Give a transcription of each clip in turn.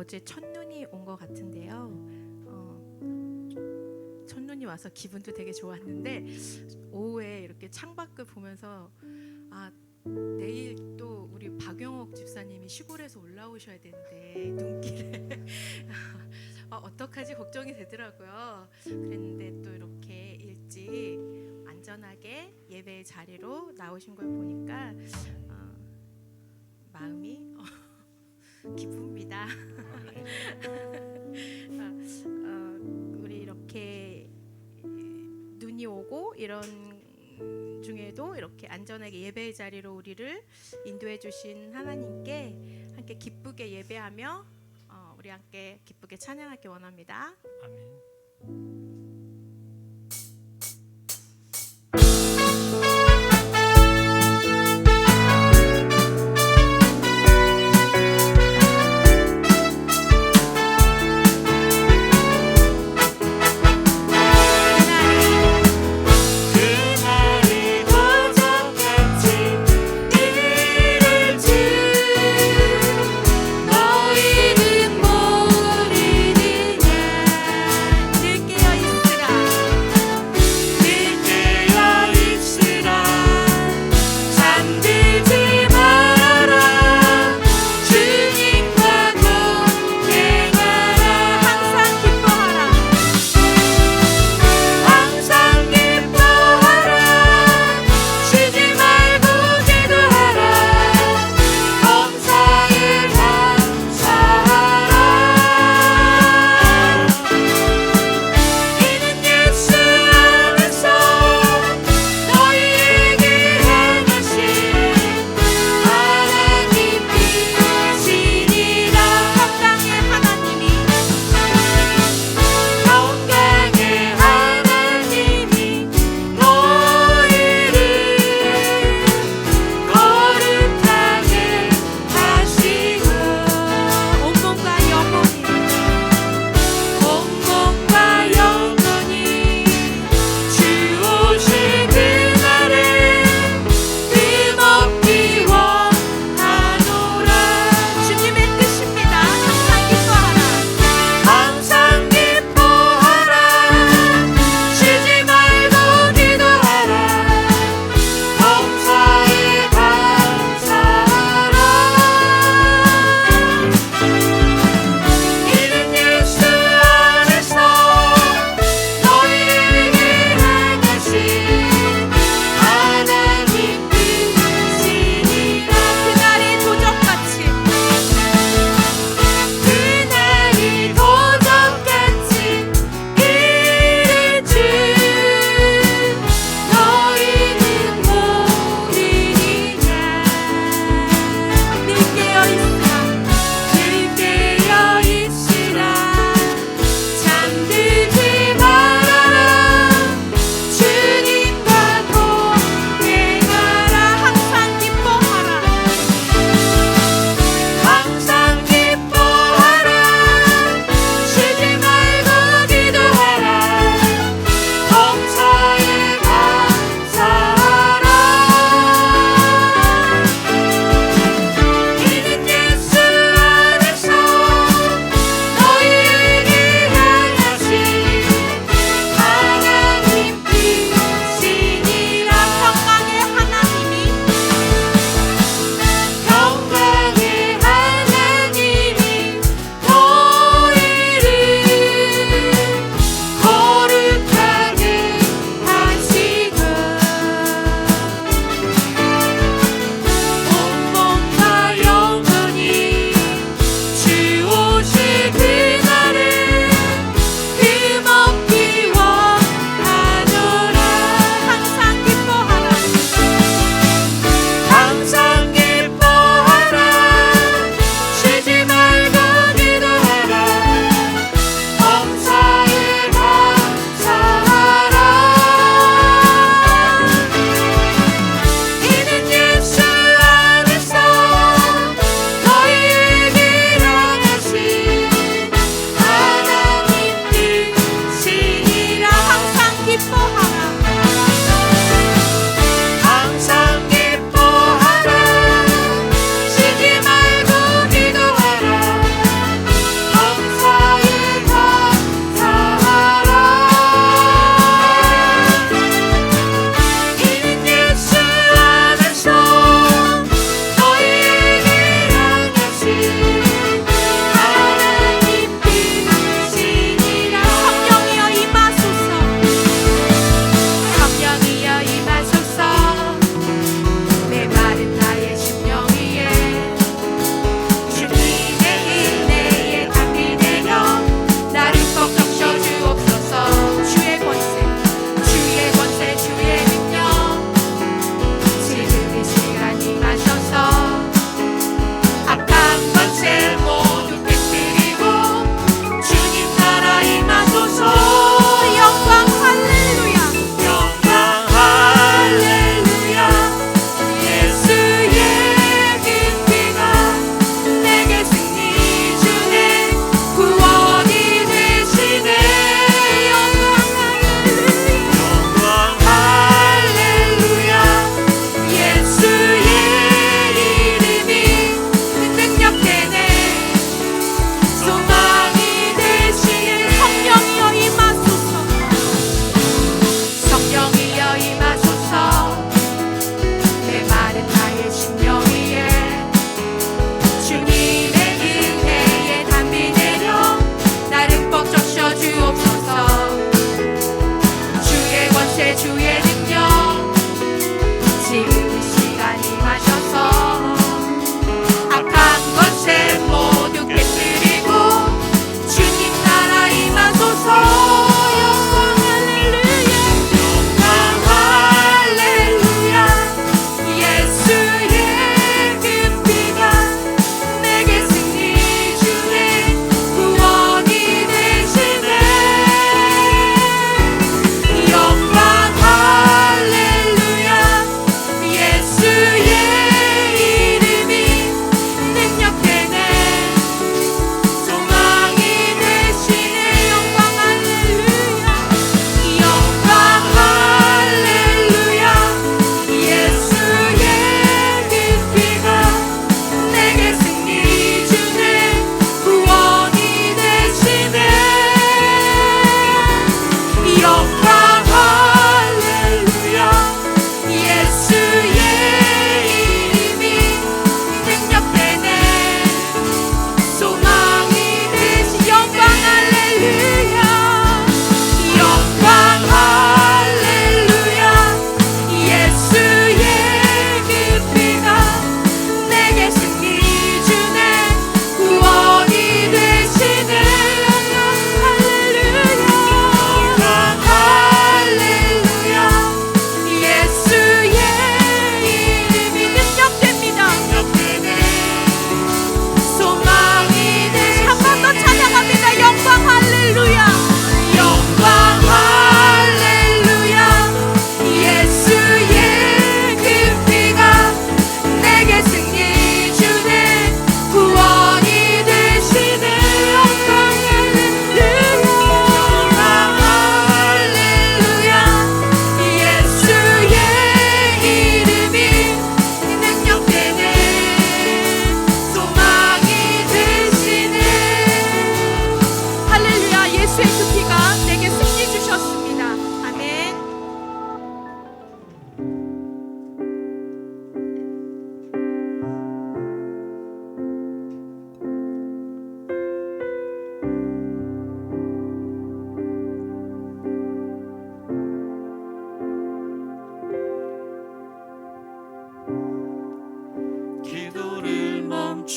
어제 첫눈이 온 것 같은데요. 첫눈이 와서 기분도 되게 좋았는데 오후에 이렇게 창밖을 보면서 내일 또 우리 박영옥 집사님이 시골에서 올라오셔야 되는데 눈길에 어떡하지 걱정이 되더라고요. 그랬는데 또 이렇게 일찍 안전하게 예배의 자리로 나오신 걸 보니까 마음이 기쁩니다. 우리 이렇게 눈이 오고 이런 중에도 이렇게 안전하게 예배의 자리로 우리를 인도해 주신 하나님께 함께 기쁘게 예배하며 우리 함께 기쁘게 찬양하기 원합니다. 아멘. 너희는 모르느냐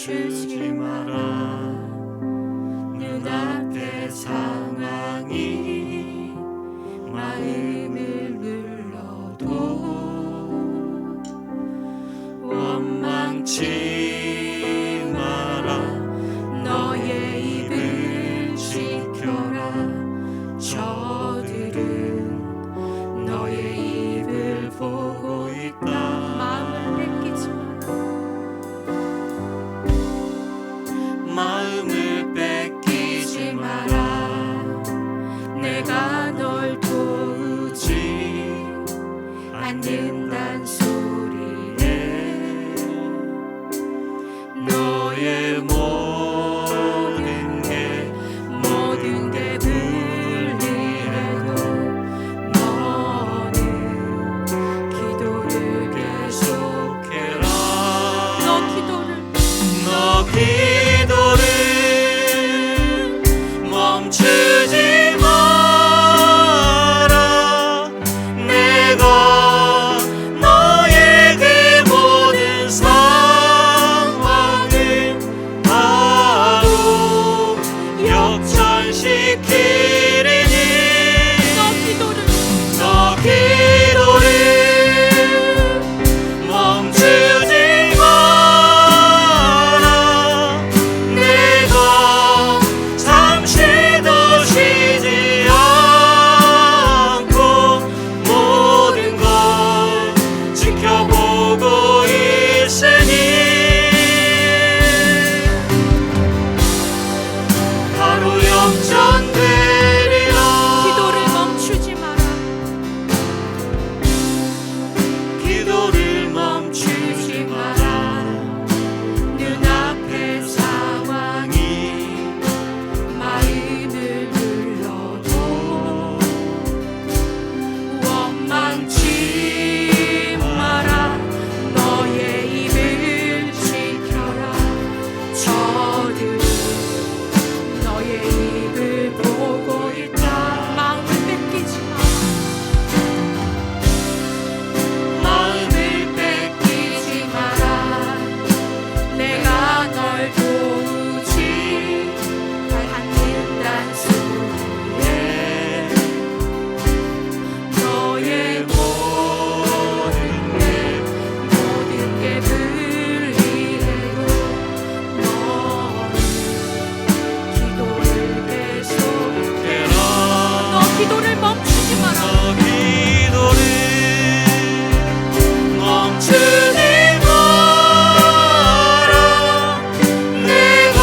멈추지 마라. 눈앞의 상황이 마음을 눌러도 원망치 마라. 너의 입을 지켜라. 저들은 너의 입을 보고 있다. 마음을 뺏기지 마라. 마음을 뺏기지 마라. 내가 널 도우지 않는단 소리에 너의 모든 게 불리해도 너는 기도를 계속해라. 너 기도를 멈추지 마라. 내가 너의 그 모든 상황을 바로 역전시키리니 너 기도를 멈추지 마라. 내가 잠시도 쉬지 않고 모든 걸 지켜보고 있으니 바로 역전되리라. 기도를 멈추지 마라. 기도를 멈추지 마라. 눈앞의 상황이 마음을 눌러도 원망치 마라. 너의 입을 지켜라. 저들은 너의 입을 보고 있다. 마음을 뺏기지 마라. 마음을 뺏기지 마라. 내가 널 도우지 않는단 소리에 너의 모든 게 불리해도 너는 기도를 계속해라. 너 기도를 멈추지 마라. 기도를 멈추지 마라. 내가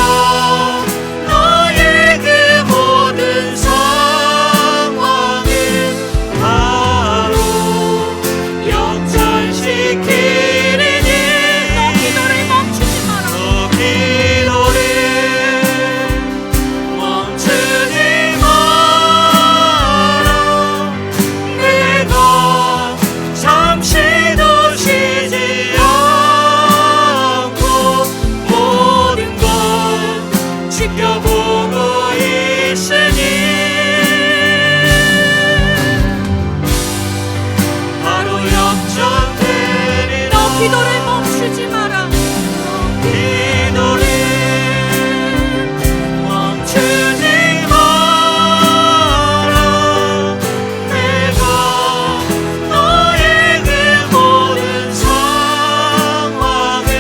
너의 그 모든 상황을 바로 역전시키리니 너 기도를 멈추지 마라. 기도를 멈추지 마라. 내가 잠시도 쉬지 않고 모든 걸 지켜보고 있으니 바로 역전되리라. 너 기도를 멈추지 마라. 기도를 멈추지 마라. 내가 너의 그 모든 상황을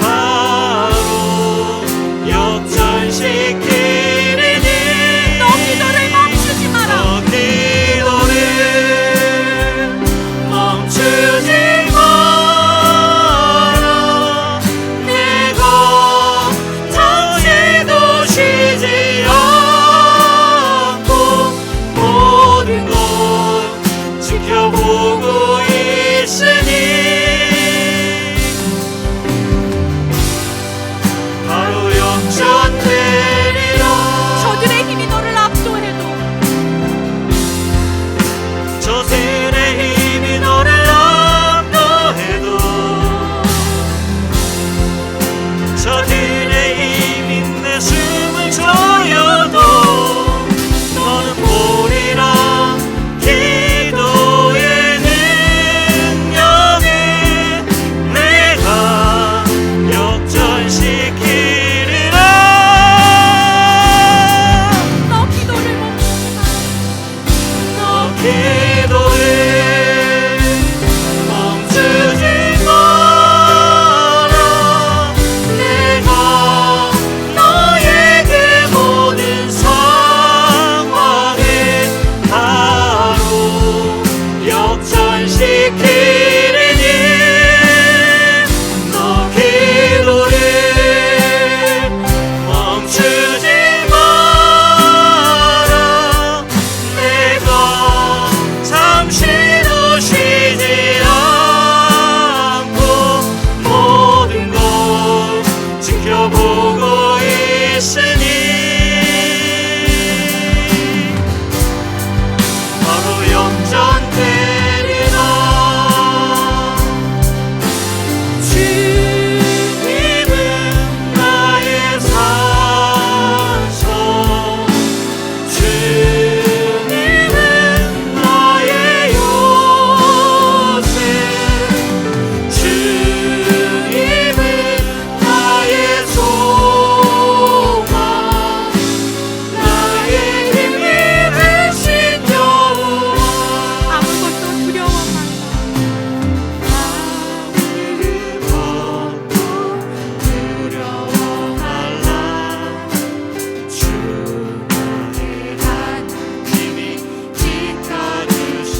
바로 역전시키리니 너 기도를 멈추지 마라. 기도를 멈추지 마라. 내가 잠시도 쉬지 않고 모든 걸 지켜보고 있으니 바로 역전되리라. 저들의 힘이 너를 압도해도 저들의 힘이 너를 압도해도 저들의 힘이 내 숨을 조여도 너는 보리라. 기도의 능력을 내가 역전시키 지켜보고 있으니 바로 영전되리라. 주님은 나의 산성, 주님은 나의 요새, 주님은 나의 소망, 나의 힘이 되신 여호와. 아무것도 두려워 말라. 아무것도 두려워 말라. 주 나의 하나님이 지켜주시네.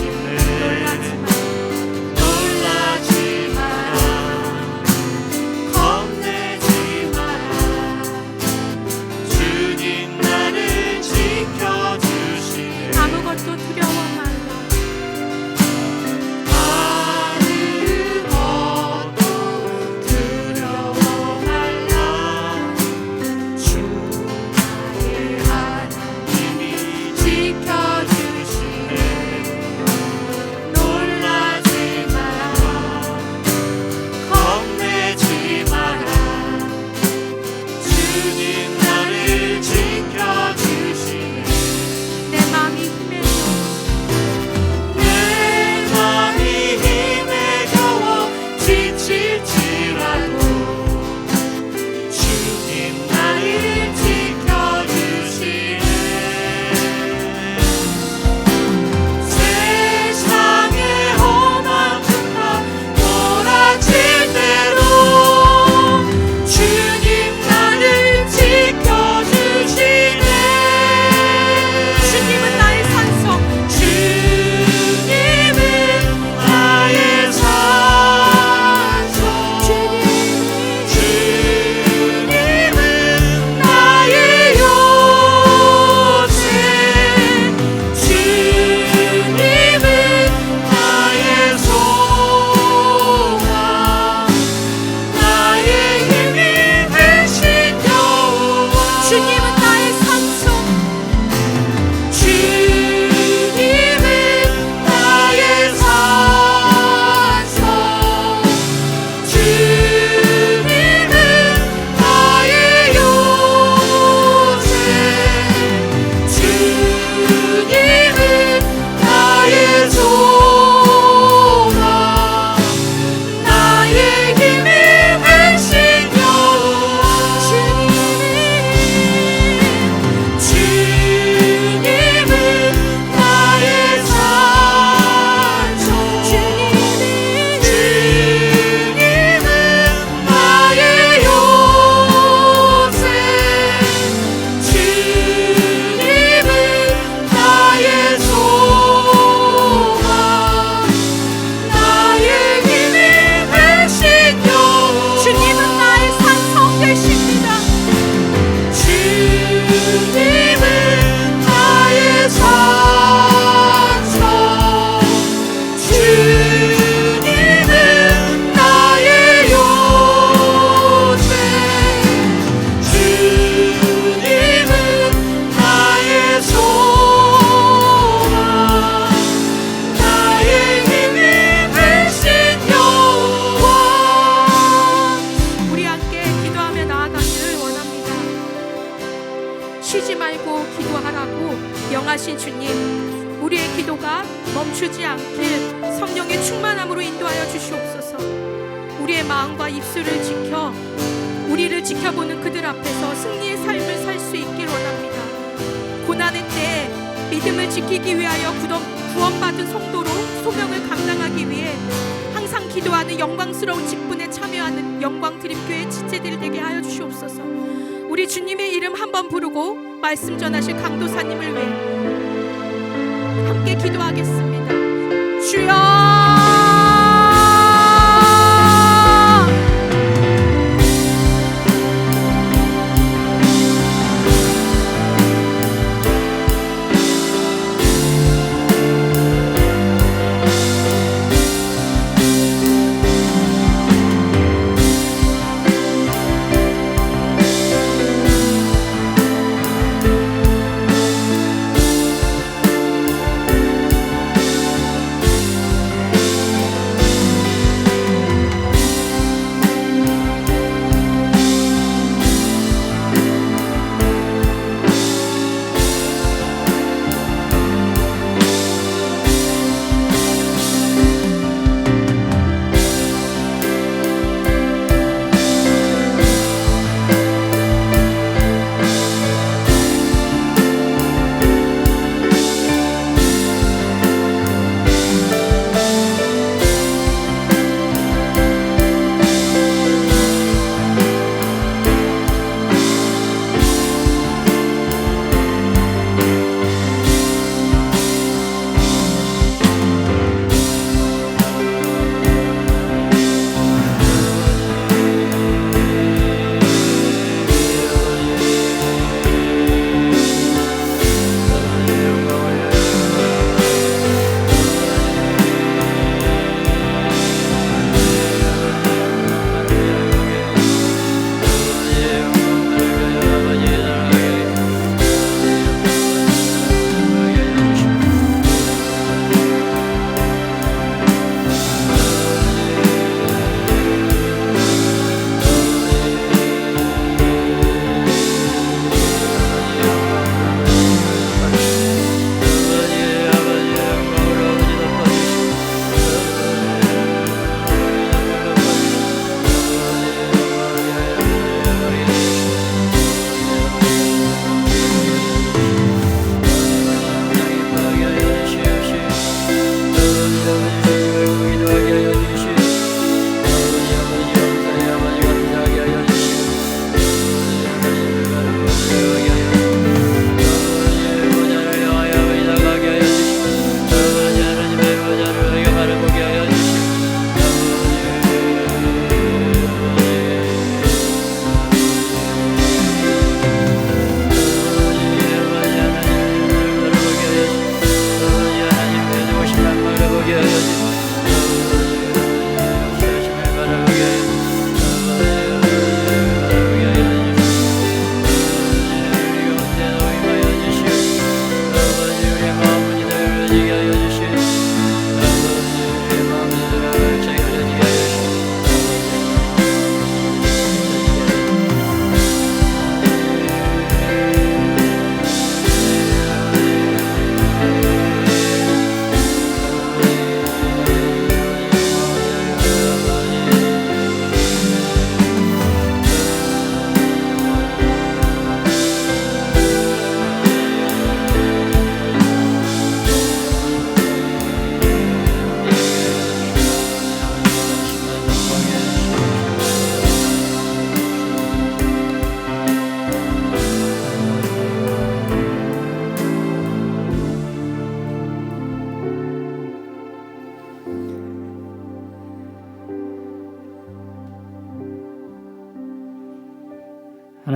놀라지 마라. 겁내지 마라. 주님 나를 지켜주시네. 아무것도 두려워 말라. 아무것도 두려워 말라. 주 나의 하나님이 지켜주시네. 놀라지 마라. 겁내지 마라. 주님 나를 지켜주시네. 내 마음이 힘에서 내 맘이 힘에 겨워 지칠지라도 주님 나를 지켜주시네. 세상의 험한 풍파 몰아칠 때도 주님 나를 지켜주시네. 주님은 나의 산성, 주님은 나의 산성, 주님은 나의 요새, 주님은 나의 소망, 나의 힘이 되신 여호와. 주님은 나의 산성, 주님은 나의 산성, 주님은 나의 요새, 주님은 나의 소망, 나의 힘이 되신 여호와. 주님은 나의 산성, 주님은 나의 요새, 주님은 나의 소망, 나의 힘이 되신 여호와. 주님은 나의 산성 되십니다. 주님은 나의 산성, 주님은 나의 요새, 주님은 나의 소망, 나의 힘이 되신 여호와. 우리 함께 기도하며 나아가기를 원합니다. 쉬지 말고 기도하라고 명하신 주님, 우리의 기도가 멈추지 않길 성령의 충만함으로 인도하여 주시옵소서. 우리의 마음과 입술을 지켜 우리를 지켜보는 그들 앞에서 승리의 삶을 살 수 있길 원합니다. 고난의 때에 믿음을 지키기 위하여 구원받은 성도로 소명을 감당하기 위해 항상 기도하는 영광스러운 직분에 참여하는 영광드림교회 지체들이 되게 하여 주시옵소서. 우리 주님의 이름 한번 부르고 말씀 전하실 강도사님을 위해 함께 기도하겠습니다. 주여,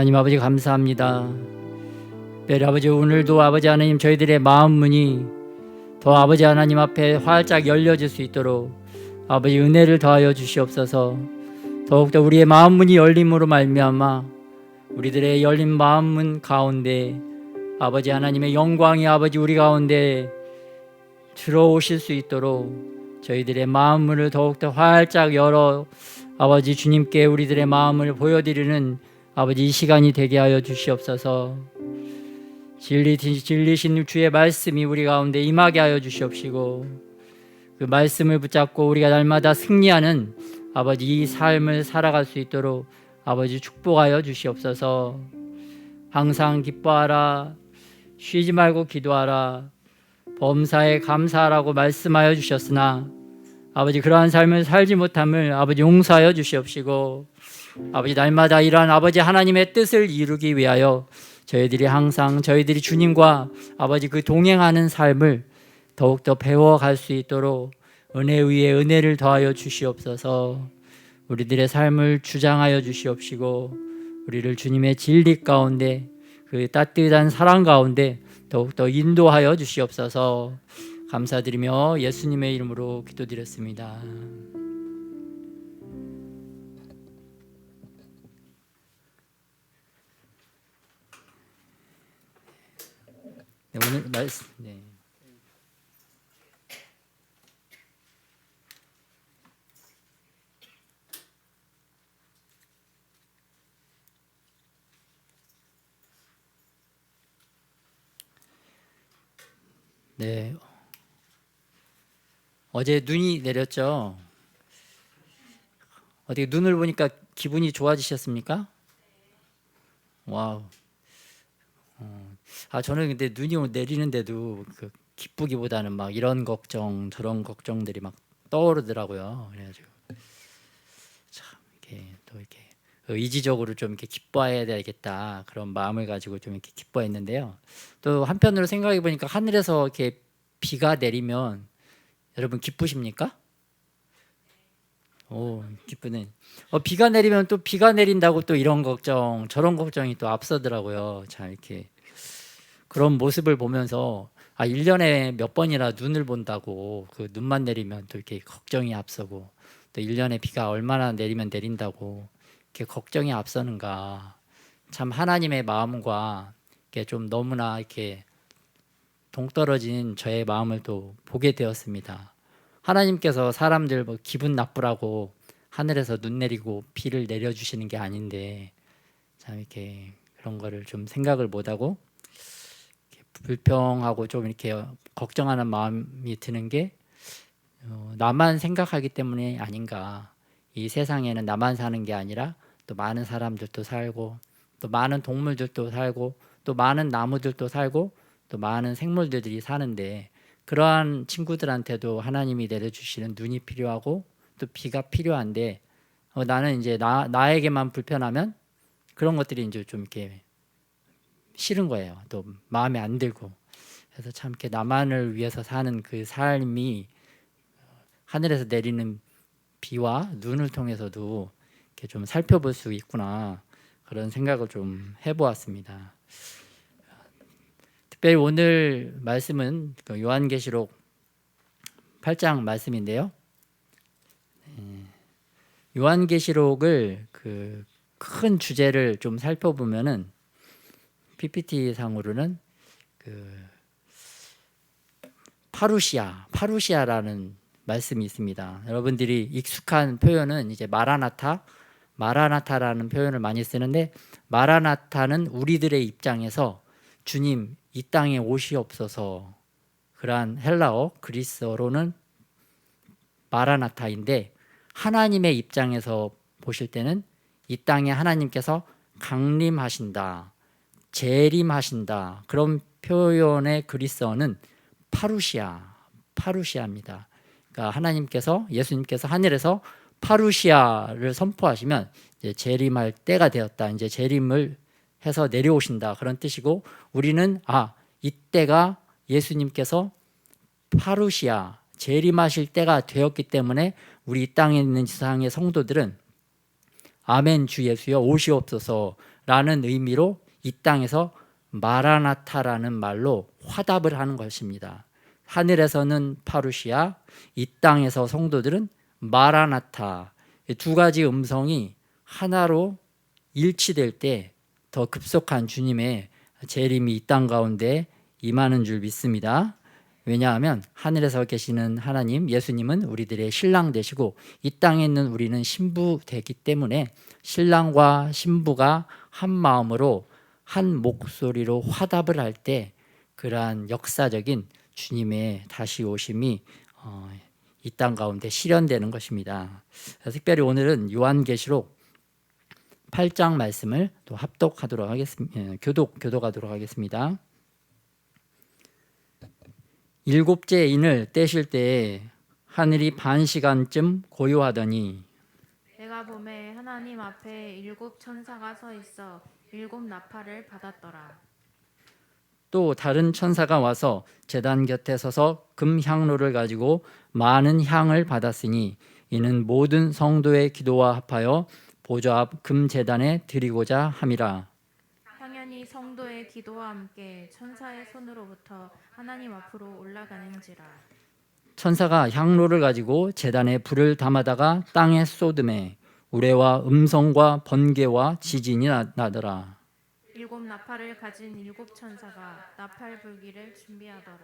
하나님 아버지 감사합니다. 특별히 아버지 오늘도 아버지 하나님 저희들의 마음 문이 더 아버지 하나님 앞에 활짝 열려질 수 있도록 아버지 은혜를 더하여 주시옵소서. 더욱더 우리의 마음 문이 열림으로 말미암아 우리들의 열린 마음 문 가운데 아버지 하나님의 영광이 아버지 우리 가운데 들어오실 수 있도록 저희들의 마음 문을 더욱더 활짝 열어 아버지 주님께 우리들의 마음을 보여드리는 아버지 이 시간이 되게 하여 주시옵소서. 진리신 주의 말씀이 우리 가운데 임하게 하여 주시옵시고 그 말씀을 붙잡고 우리가 날마다 승리하는 아버지 이 삶을 살아갈 수 있도록 아버지 축복하여 주시옵소서. 항상 기뻐하라, 쉬지 말고 기도하라, 범사에 감사하라고 말씀하여 주셨으나 아버지 그러한 삶을 살지 못함을 아버지 용서하여 주시옵시고 아버지 날마다 이러한 아버지 하나님의 뜻을 이루기 위하여 저희들이 항상 저희들이 주님과 아버지 그 동행하는 삶을 더욱더 배워갈 수 있도록 은혜 위에 은혜를 더하여 주시옵소서. 우리들의 삶을 주장하여 주시옵시고 우리를 주님의 진리 가운데 그 따뜻한 사랑 가운데 더욱더 인도하여 주시옵소서. 감사드리며 예수님의 이름으로 기도드렸습니다. 네, 오늘 말씀 네. 어제 눈이 내렸죠. 어떻게 눈을 보니까 기분이 좋아지셨습니까? 와우. 저는 근데 눈이 내리는데도 그 기쁘기보다는 막 이런 걱정 저런 걱정들이 막 떠오르더라고요. 그래가지고 참 이렇게 또 이렇게 의지적으로 좀 이렇게 기뻐해야 되겠다 그런 마음을 가지고 좀 이렇게 기뻐했는데요. 또 한편으로 생각해 보니까 하늘에서 이렇게 비가 내리면 여러분 기쁘십니까? 오, 기쁘네. 비가 내리면 또 비가 내린다고 또 이런 걱정 저런 걱정이 또 앞서더라고요. 참 이렇게 그런 모습을 보면서 1년에 몇 번이나 눈을 본다고 그 눈만 내리면 또 이렇게 걱정이 앞서고 또 1년에 비가 얼마나 내리면 내린다고 이렇게 걱정이 앞서는가. 참 하나님의 마음과 이렇게 좀 너무나 이렇게 동떨어진 저의 마음을 또 보게 되었습니다. 하나님께서 사람들 뭐 기분 나쁘라고 하늘에서 눈 내리고 비를 내려주시는 게 아닌데 참 이렇게 그런 거를 좀 생각을 못하고 불평하고 좀 이렇게 걱정하는 마음이 드는 게 나만 생각하기 때문에 아닌가. 이 세상에는 나만 사는 게 아니라 또 많은 사람들도 살고 또 많은 동물들도 살고 또 많은 나무들도 살고 또 많은 생물들이 사는데 그러한 친구들한테도 하나님이 내려주시는 눈이 필요하고 또 비가 필요한데 나는 이제 나에게만 불편하면 그런 것들이 이제 좀 이렇게 싫은 거예요. 또 마음에 안 들고. 그래서 참 이렇게 나만을 위해서 사는 그 삶이 하늘에서 내리는 비와 눈을 통해서도 이렇게 좀 살펴볼 수 있구나 그런 생각을 좀 해보았습니다. 특별히 오늘 말씀은 요한계시록 8장 말씀인데요. 요한계시록을 그 큰 주제를 좀 살펴보면은 PPT 상으로는 그 파루시아라는 말씀이 있습니다. 여러분들이 익숙한 표현은 이제 마라나타라는 표현을 많이 쓰는데 마라나타는 우리들의 입장에서 주님 이 땅에 오시옵소서 그러한 헬라어 그리스어로는 마라나타인데 하나님의 입장에서 보실 때는 이 땅에 하나님께서 강림하신다 재림하신다 그런 표현의 그리스어는 파루시아입니다. 그러니까 하나님께서 예수님께서 하늘에서 파루시아를 선포하시면 이제 재림할 때가 되었다. 이제 재림을 해서 내려오신다 그런 뜻이고 우리는 이때가 예수님께서 파루시아 재림하실 때가 되었기 때문에 우리 이 땅에 있는 지상의 성도들은 아멘 주 예수여 오시옵소서 라는 의미로 이 땅에서 마라나타라는 말로 화답을 하는 것입니다. 하늘에서는 파루시아, 이 땅에서 성도들은 마라나타. 이 두 가지 음성이 하나로 일치될 때 더 급속한 주님의 재림이 이 땅 가운데 임하는 줄 믿습니다. 왜냐하면 하늘에서 계시는 하나님, 예수님은 우리들의 신랑 되시고 이 땅에 있는 우리는 신부 되기 때문에 신랑과 신부가 한 마음으로 한 목소리로 화답을 할 때 그러한 역사적인 주님의 다시 오심이 이 땅 가운데 실현되는 것입니다. 특별히 오늘은 요한계시록 8장 말씀을 또 합독하도록 하겠습니다. 교독하도록 하겠습니다. 일곱째 인을 떼실 때에 하늘이 반 시간쯤 고요하더니 내가 보매 하나님 앞에 7 천사가 서 있어 7 나팔을 받았더라. 또 다른 천사가 와서 제단 곁에 서서 금 향로를 가지고 많은 향을 받았으니 이는 모든 성도의 기도와 합하여 보좌 앞 금 제단에 드리고자 함이라. 당연히 성도의 기도와 함께 천사의 손으로부터 하나님 앞으로 올라가는지라. 천사가 향로를 가지고 제단에 불을 담아다가 땅에 쏟음에 우레와 음성과 번개와 지진이 나더라. 7 나팔을 가진 7 천사가 나팔 불기를 준비하더라.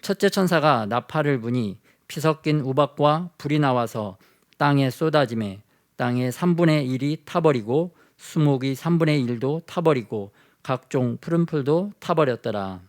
첫째 천사가 나팔을 부니 피 섞인 우박과 불이 나와서 땅에 쏟아지매 땅의 3분의 1이 타버리고 수목이 3분의 1도 타버리고 각종 푸른 풀도 타버렸더라.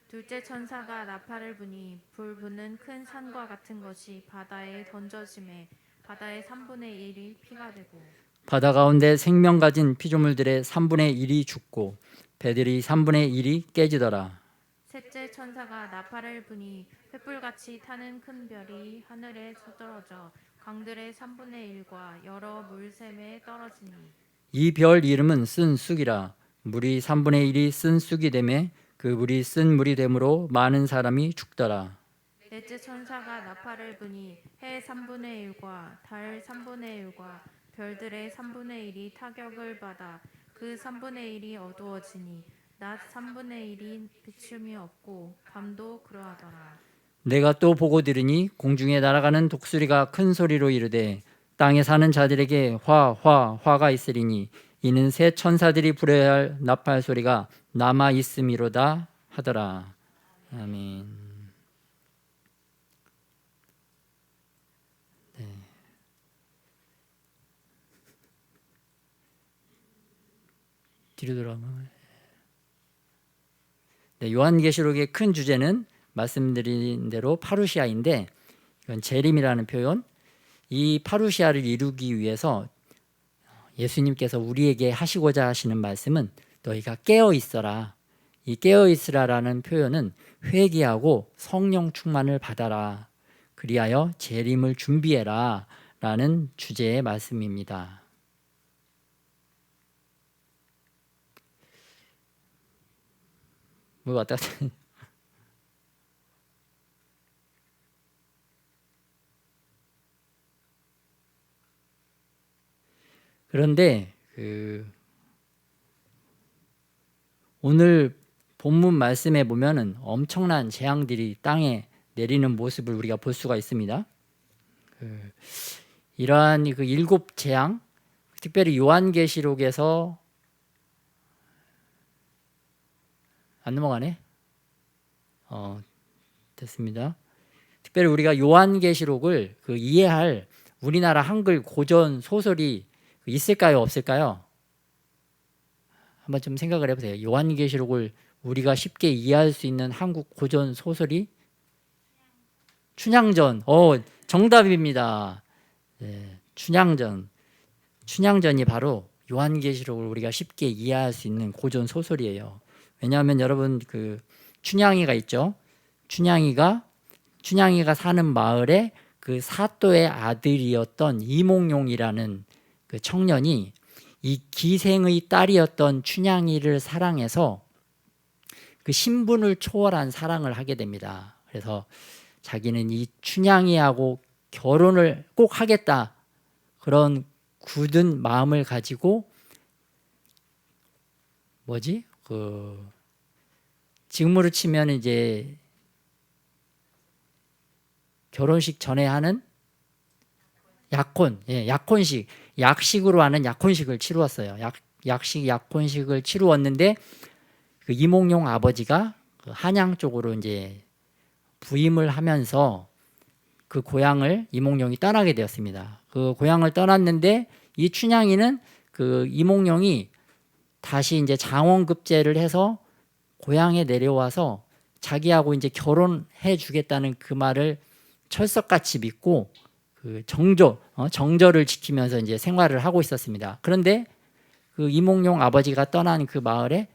둘째 천사가 나팔을 부니 불 부는 큰 산과 같은 것이 바다에 던져지매 바다의 3분의 1이 피가 되고 바다 가운데 생명 가진 피조물들의 3분의 1이 죽고 배들이 3분의 1이 깨지더라. 셋째 천사가 나팔을 부니 횃불같이 타는 큰 별이 하늘에 떨어져 강들의 3분의 1과 여러 물샘에 떨어지니 이 별 이름은 쓴 쑥이라. 물이 3분의 1이 쓴 쑥이 되매 그 물이 쓴 물이 되므로 많은 사람이 죽더라. 넷째 천사가 나팔을 부니 해 3분의 1과 달 3분의 1과 별들의 3분의 1이 타격을 받아 그 3분의 1이 어두워지니 낮 3분의 1이 비춤이 없고 밤도 그러하더라. 내가 또 보고 들으니 공중에 날아가는 독수리가 큰 소리로 이르되 땅에 사는 자들에게 화가 있으리니 이는 새 천사들이 불어야 할 나팔 소리가 남아 있음이로다 하더라. 아멘. 네. 뒤로 돌아가면 네, 요한계시록의 큰 주제는 말씀드린 대로 파루시아인데 이건 재림이라는 표현, 이 파루시아를 이루기 위해서 예수님께서 우리에게 하시고자 하시는 말씀은 너희가 깨어 있어라. 이 깨어 있으라라는 표현은 회개하고 성령 충만을 받아라. 그리하여 재림을 준비해라 라는 주제의 말씀입니다. 뭐 왔다 갔다 그런데 오늘 본문 말씀에 보면은 엄청난 재앙들이 땅에 내리는 모습을 우리가 볼 수가 있습니다. 이러한 그 7 재앙, 특별히 요한계시록에서 안 넘어가네. 됐습니다. 특별히 우리가 요한계시록을 이해할 우리나라 한글 고전 소설이 있을까요, 없을까요? 한번 좀 생각을 해보세요. 요한계시록을 우리가 쉽게 이해할 수 있는 한국 고전 소설이 춘향전. 정답입니다. 네, 춘향전이 바로 요한계시록을 우리가 쉽게 이해할 수 있는 고전 소설이에요. 왜냐하면 여러분 춘향이가 있죠. 춘향이가 사는 마을에 그 사또의 아들이었던 이몽룡이라는 그 청년이 이 기생의 딸이었던 춘향이를 사랑해서 그 신분을 초월한 사랑을 하게 됩니다. 그래서 자기는 이 춘향이하고 결혼을 꼭 하겠다 그런 굳은 마음을 가지고 지금으로 치면 이제 결혼식 전에 하는 약혼식, 약식으로 하는 약혼식을 치루었어요. 약혼식을 치루었는데 그 이몽룡 아버지가 그 한양 쪽으로 이제 부임을 하면서 그 고향을 이몽룡이 떠나게 되었습니다. 그 고향을 떠났는데 이 춘향이는 그 이몽룡이 다시 이제 장원급제를 해서 고향에 내려와서 자기하고 이제 결혼해 주겠다는 그 말을 철석같이 믿고 그 정절을 지키면서 이제 생활을 하고 있었습니다. 그런데 그 이몽룡 아버지가 떠난 그 마을에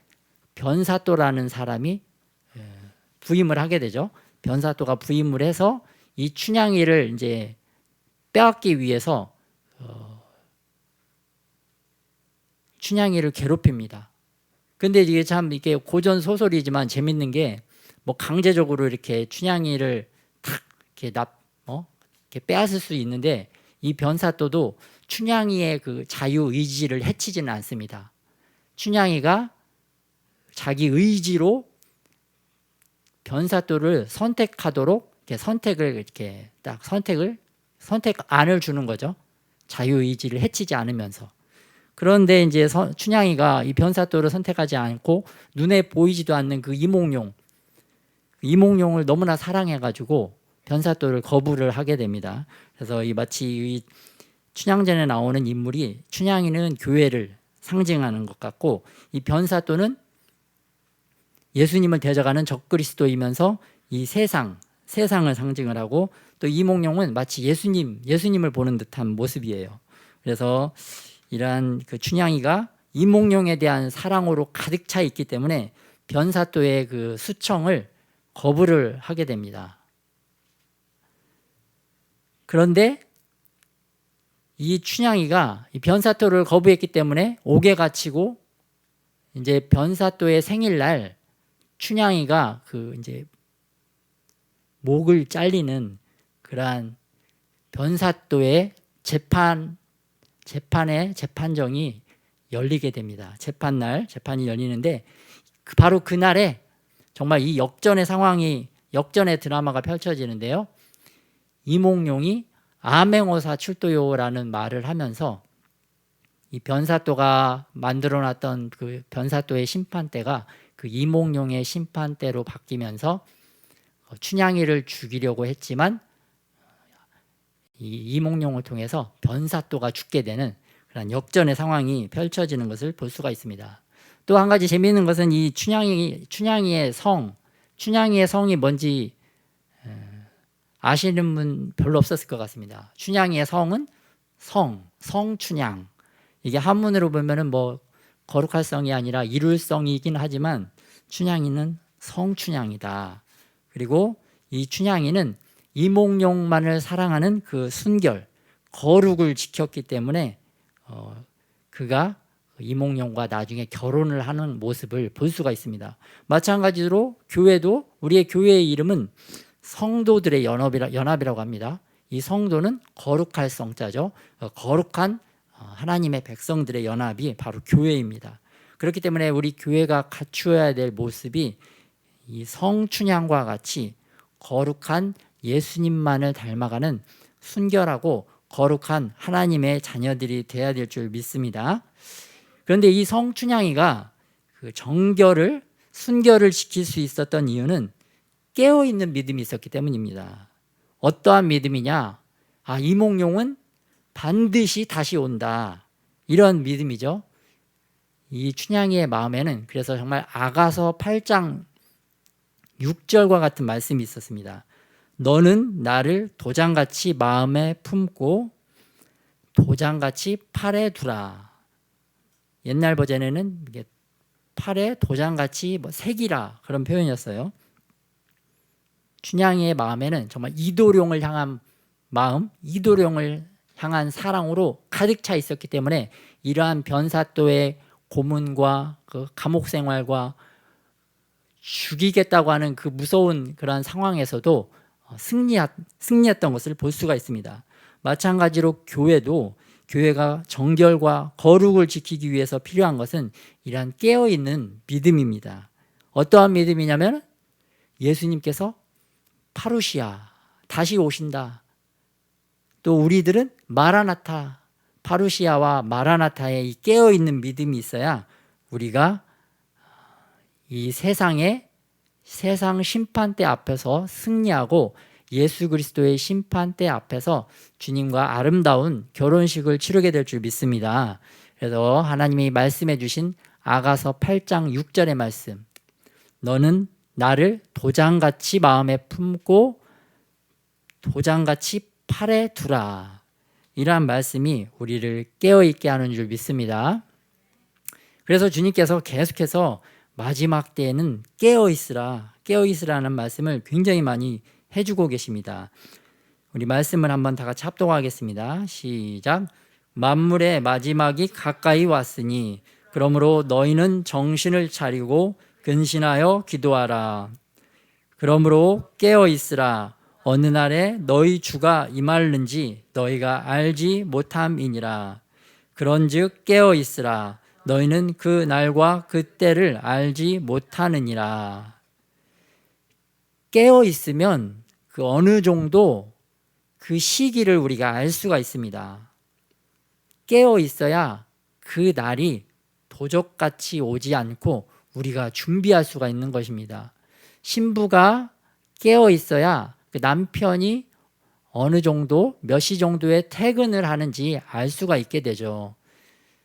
변사또라는 사람이 부임을 하게 되죠. 변사또가 부임을 해서 이 춘향이를 이제 빼앗기 위해서 춘향이를 괴롭힙니다. 근데 이게 참 이게 고전 소설이지만 재밌는 게 뭐 강제적으로 이렇게 춘향이를 탁 이렇게 이렇게 빼앗을 수 있는데 이 변사또도 춘향이의 그 자유 의지를 해치지는 않습니다. 춘향이가 자기 의지로 변사또를 선택하도록 이렇게 선택안을 주는 거죠. 자유 의지를 해치지 않으면서. 그런데 이제 춘향이가 이 변사또를 선택하지 않고 눈에 보이지도 않는 그 이몽룡을 너무나 사랑해가지고 변사또를 거부를 하게 됩니다. 그래서 마치 이 춘향전에 나오는 인물이 춘향이는 교회를 상징하는 것 같고 이 변사또는 예수님을 대적하는 적그리스도이면서 이 세상을 상징을 하고 또 이몽룡은 마치 예수님을 보는 듯한 모습이에요. 그래서 이러한 그 춘향이가 이몽룡에 대한 사랑으로 가득 차 있기 때문에 변사또의 그 수청을 거부를 하게 됩니다. 그런데 이 춘향이가 이 변사또를 거부했기 때문에 옥에 갇히고 이제 변사또의 생일날 춘향이가 그 이제 목을 잘리는 그러한 변사또의 재판정이 열리게 됩니다. 재판이 열리는데 바로 그날에 정말 이 역전의 드라마가 펼쳐지는데요. 이몽룡이 암행어사 출도요라는 말을 하면서 이 변사또가 만들어놨던 그 변사또의 심판대가 그 이몽룡의 심판대로 바뀌면서 춘향이를 죽이려고 했지만 이 이몽룡을 통해서 변사또가 죽게 되는 그런 역전의 상황이 펼쳐지는 것을 볼 수가 있습니다. 또 한 가지 재미있는 것은 이 춘향이의 성이 뭔지 아시는 분 별로 없었을 것 같습니다. 춘향이의 성은 성춘향. 이게 한문으로 보면은 뭐 거룩할 성이 아니라 이룰 성이긴 하지만 춘향이는 성춘향이다. 그리고 이 춘향이는 이몽룡만을 사랑하는 그 순결, 거룩을 지켰기 때문에 그가 이몽룡과 나중에 결혼을 하는 모습을 볼 수가 있습니다. 마찬가지로 교회도 우리의 교회의 이름은 성도들의 연합이라고 합니다. 이 성도는 거룩할 성자죠. 거룩한 하나님의 백성들의 연합이 바로 교회입니다. 그렇기 때문에 우리 교회가 갖추어야 될 모습이 이 성춘향과 같이 거룩한 예수님만을 닮아가는 순결하고 거룩한 하나님의 자녀들이 되어야 될 줄 믿습니다. 그런데 이 성춘향이가 그 순결을 지킬 수 있었던 이유는 깨어있는 믿음이 있었기 때문입니다. 어떠한 믿음이냐? 이몽룡은 반드시 다시 온다. 이런 믿음이죠. 이 춘향이의 마음에는 그래서 정말 아가서 8장 6절과 같은 말씀이 있었습니다. 너는 나를 도장같이 마음에 품고 도장같이 팔에 두라. 옛날 버전에는 이게 팔에 도장같이 새기라 그런 표현이었어요. 춘향이의 마음에는 정말 이도룡을 향한 마음, 이도룡을 향한 사랑으로 가득 차 있었기 때문에 이러한 변사또의 고문과 그 감옥 생활과 죽이겠다고 하는 그 무서운 그러한 상황에서도 승리했던 것을 볼 수가 있습니다. 마찬가지로 교회도 교회가 정결과 거룩을 지키기 위해서 필요한 것은 이러한 깨어있는 믿음입니다. 어떠한 믿음이냐면 예수님께서 파루시아, 다시 오신다. 또 우리들은 마라나타, 파루시아와 마라나타의 이 깨어있는 믿음이 있어야 우리가 이 세상 심판대 앞에서 승리하고 예수 그리스도의 심판대 앞에서 주님과 아름다운 결혼식을 치르게 될 줄 믿습니다. 그래서 하나님이 말씀해 주신 아가서 8장 6절의 말씀, 너는 나를 도장같이 마음에 품고 도장같이 팔에 두라. 이러한 말씀이 우리를 깨어있게 하는 줄 믿습니다. 그래서 주님께서 계속해서 마지막 때에는 깨어있으라는 말씀을 굉장히 많이 해주고 계십니다. 우리 말씀을 한번 다 같이 합독하겠습니다. 시작. 만물의 마지막이 가까이 왔으니 그러므로 너희는 정신을 차리고 근신하여 기도하라. 그러므로 깨어있으라. 어느 날에 너희 주가 임할는지 너희가 알지 못함이니라. 그런즉 깨어있으라. 너희는 그 날과 그 때를 알지 못하느니라. 깨어있으면 그 어느 정도 그 시기를 우리가 알 수가 있습니다. 깨어있어야 그 날이 도적같이 오지 않고 우리가 준비할 수가 있는 것입니다. 신부가 깨어있어야 그 남편이 어느 정도 몇 시 정도에 퇴근을 하는지 알 수가 있게 되죠.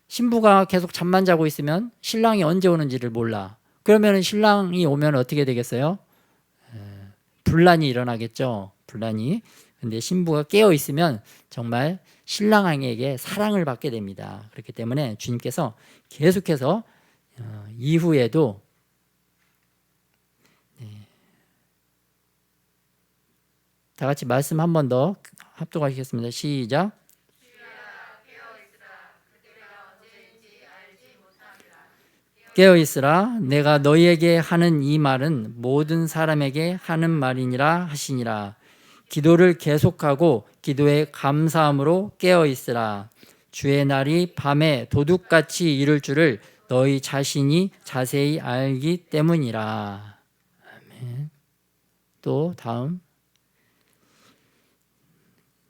신부가 계속 잠만 자고 있으면 신랑이 언제 오는지를 몰라. 그러면 신랑이 오면 어떻게 되겠어요? 분란이 일어나겠죠. 분란이. 근데 신부가 깨어 있으면 정말 신랑에게 사랑을 받게 됩니다. 그렇기 때문에 주님께서 계속해서 이후에도 다 같이 말씀 한 번 더 합독하시겠습니다. 시작. 깨어있으라. 내가 너희에게 하는 이 말은 모든 사람에게 하는 말이니라 하시니라. 기도를 계속하고 기도에 감사함으로 깨어있으라. 주의 날이 밤에 도둑같이 이를 줄을 너희 자신이 자세히 알기 때문이라. 아멘. 또 다음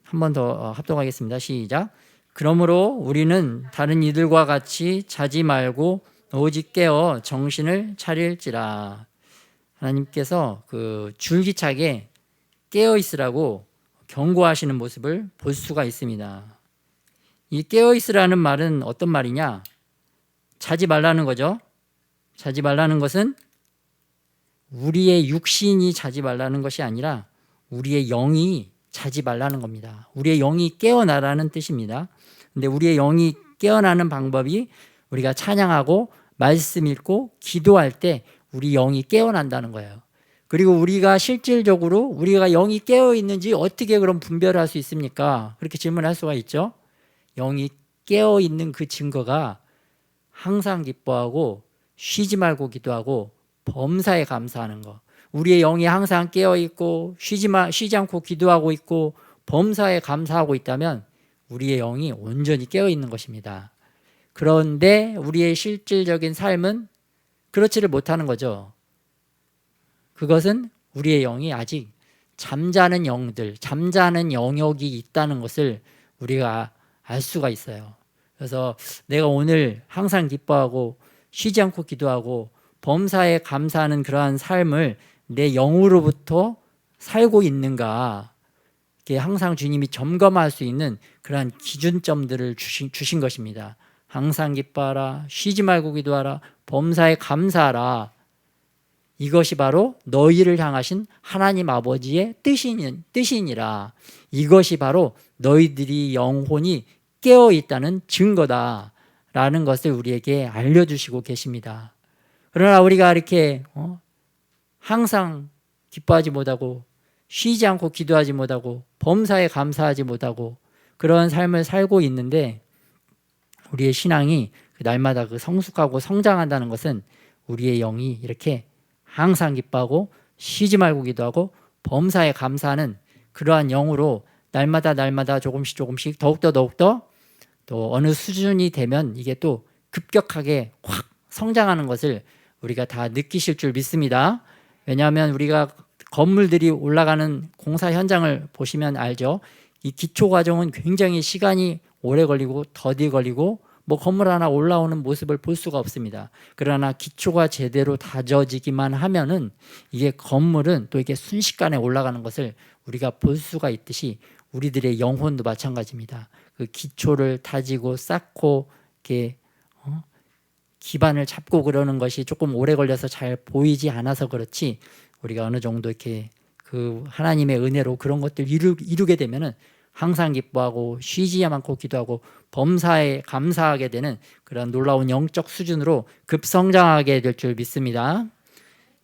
한 번 더 합독하겠습니다. 시작. 그러므로 우리는 다른 이들과 같이 자지 말고 오직 깨어 정신을 차릴지라. 하나님께서 그 줄기차게 깨어 있으라고 경고하시는 모습을 볼 수가 있습니다. 이 깨어 있으라는 말은 어떤 말이냐? 자지 말라는 거죠. 자지 말라는 것은 우리의 육신이 자지 말라는 것이 아니라 우리의 영이 자지 말라는 겁니다. 우리의 영이 깨어나라는 뜻입니다. 근데 우리의 영이 깨어나는 방법이 우리가 찬양하고 말씀 읽고 기도할 때 우리 영이 깨어난다는 거예요. 그리고 우리가 실질적으로 우리가 영이 깨어 있는지 어떻게 그럼 분별할 수 있습니까? 그렇게 질문할 수가 있죠. 영이 깨어 있는 그 증거가 항상 기뻐하고 쉬지 말고 기도하고 범사에 감사하는 거. 우리의 영이 항상 깨어 있고 쉬지 않고 기도하고 있고 범사에 감사하고 있다면 우리의 영이 온전히 깨어 있는 것입니다. 그런데 우리의 실질적인 삶은 그렇지를 못하는 거죠. 그것은 우리의 영이 아직 잠자는 영들, 잠자는 영역이 있다는 것을 우리가 알 수가 있어요. 그래서 내가 오늘 항상 기뻐하고 쉬지 않고 기도하고 범사에 감사하는 그러한 삶을 내 영으로부터 살고 있는가, 이게 항상 주님이 점검할 수 있는 그러한 기준점들을 주신 것입니다. 항상 기뻐하라, 쉬지 말고 기도하라, 범사에 감사하라. 이것이 바로 너희를 향하신 하나님 아버지의 뜻이니라. 이것이 바로 너희들이 영혼이 깨어 있다는 증거다라는 것을 우리에게 알려주시고 계십니다. 그러나 우리가 이렇게 항상 기뻐하지 못하고 쉬지 않고 기도하지 못하고 범사에 감사하지 못하고 그런 삶을 살고 있는데 우리의 신앙이 날마다 그 성숙하고 성장한다는 것은 우리의 영이 이렇게 항상 기뻐하고 쉬지 말고 기도하고 범사에 감사하는 그러한 영으로 날마다 조금씩 더욱더 또 어느 수준이 되면 이게 또 급격하게 확 성장하는 것을 우리가 다 느끼실 줄 믿습니다. 왜냐하면 우리가 건물들이 올라가는 공사 현장을 보시면 알죠. 이 기초 과정은 굉장히 시간이 오래 걸리고 더디 걸리고 뭐 건물 하나 올라오는 모습을 볼 수가 없습니다. 그러나 기초가 제대로 다져지기만 하면은 이게 건물은 또 이게 순식간에 올라가는 것을 우리가 볼 수가 있듯이 우리들의 영혼도 마찬가지입니다. 그 기초를 다지고 쌓고 이렇게 기반을 잡고 그러는 것이 조금 오래 걸려서 잘 보이지 않아서 그렇지, 우리가 어느 정도 이렇게 그 하나님의 은혜로 그런 것들 이루게 되면은 항상 기뻐하고 쉬지 않고 기도하고 범사에 감사하게 되는 그런 놀라운 영적 수준으로 급성장하게 될 줄 믿습니다.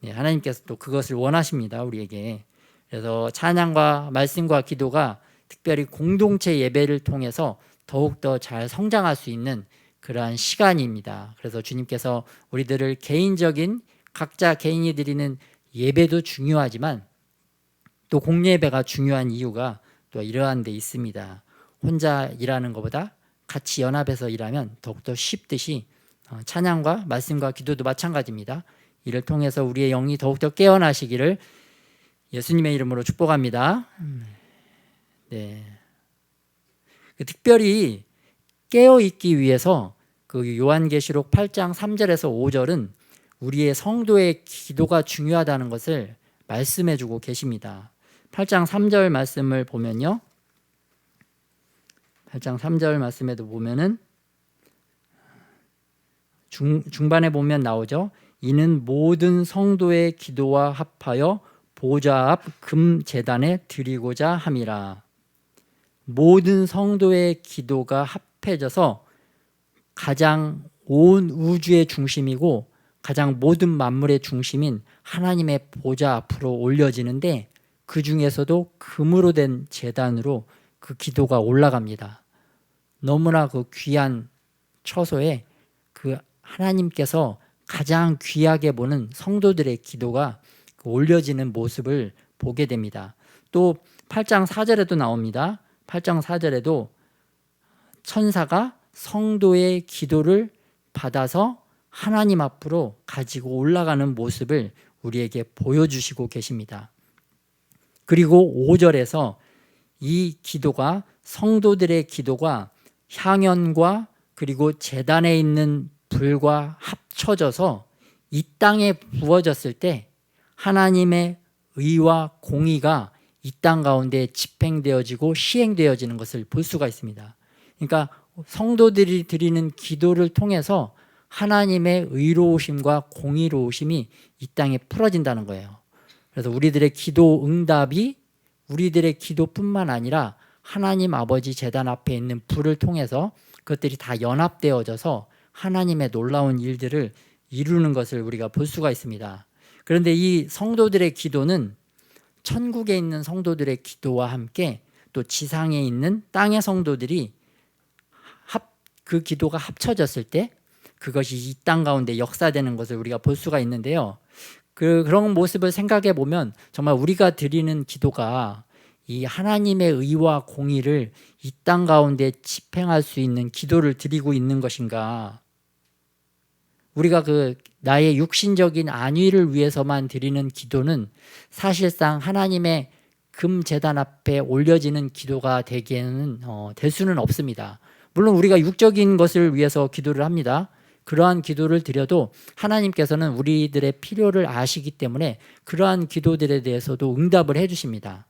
네, 하나님께서 또 그것을 원하십니다, 우리에게. 그래서 찬양과 말씀과 기도가 특별히 공동체 예배를 통해서 더욱더 잘 성장할 수 있는 그러한 시간입니다. 그래서 주님께서 우리들을 개인적인 각자 개인이 드리는 예배도 중요하지만 또 공예배가 중요한 이유가 또 이러한 데 있습니다. 혼자 일하는 것보다 같이 연합해서 일하면 더욱더 쉽듯이 찬양과 말씀과 기도도 마찬가지입니다. 이를 통해서 우리의 영이 더욱더 깨어나시기를 예수님의 이름으로 축복합니다. 네. 특별히 깨어있기 위해서 그 요한계시록 8장 3절에서 5절은 우리의 성도의 기도가 중요하다는 것을 말씀해 주고 계십니다. 8장 3절 말씀을 보면요, 8장 3절 말씀에도 보면은 중반에 보면 나오죠. 이는 모든 성도의 기도와 합하여 보좌 앞 금제단에 드리고자 함이라. 모든 성도의 기도가 합해져서 가장 온 우주의 중심이고 가장 모든 만물의 중심인 하나님의 보좌 앞으로 올려지는데, 그 중에서도 금으로 된 제단으로 그 기도가 올라갑니다. 너무나 그 귀한 처소에 그 하나님께서 가장 귀하게 보는 성도들의 기도가 올려지는 모습을 보게 됩니다. 또 8장 4절에도 나옵니다. 8장 4절에도 천사가 성도의 기도를 받아서 하나님 앞으로 가지고 올라가는 모습을 우리에게 보여주시고 계십니다. 그리고 5절에서 이 기도가, 성도들의 기도가 향연과 그리고 제단에 있는 불과 합쳐져서 이 땅에 부어졌을 때 하나님의 의와 공의가 이 땅 가운데 집행되어지고 시행되어지는 것을 볼 수가 있습니다. 그러니까 성도들이 드리는 기도를 통해서 하나님의 의로우심과 공의로우심이 이 땅에 풀어진다는 거예요. 그래서 우리들의 기도 응답이 우리들의 기도뿐만 아니라 하나님 아버지 제단 앞에 있는 불을 통해서 그것들이 다 연합되어져서 하나님의 놀라운 일들을 이루는 것을 우리가 볼 수가 있습니다. 그런데 이 성도들의 기도는 천국에 있는 성도들의 기도와 함께 또 지상에 있는 땅의 성도들이 그 기도가 합쳐졌을 때 그것이 이 땅 가운데 역사되는 것을 우리가 볼 수가 있는데요. 그런 모습을 생각해 보면 정말 우리가 드리는 기도가 이 하나님의 의와 공의를 이 땅 가운데 집행할 수 있는 기도를 드리고 있는 것인가? 우리가 그 나의 육신적인 안위를 위해서만 드리는 기도는 사실상 하나님의 금제단 앞에 올려지는 기도가 되기에는 될 수는 없습니다. 물론 우리가 육적인 것을 위해서 기도를 합니다. 그러한 기도를 드려도 하나님께서는 우리들의 필요를 아시기 때문에 그러한 기도들에 대해서도 응답을 해주십니다.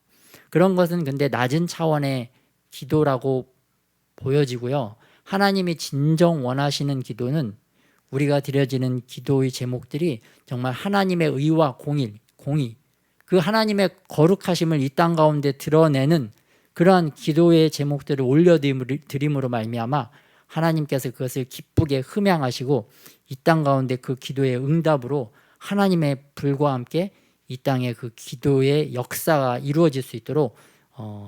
그런 것은 근데 낮은 차원의 기도라고 보여지고요. 하나님이 진정 원하시는 기도는 우리가 드려지는 기도의 제목들이 정말 하나님의 의와 공의, 그 하나님의 거룩하심을 이 땅 가운데 드러내는 그러한 기도의 제목들을 올려드림으로 말미암아 하나님께서 그것을 기쁘게 흠양하시고 이 땅 가운데 그 기도의 응답으로 하나님의 불과 함께 이 땅에 그 기도의 역사가 이루어질 수 있도록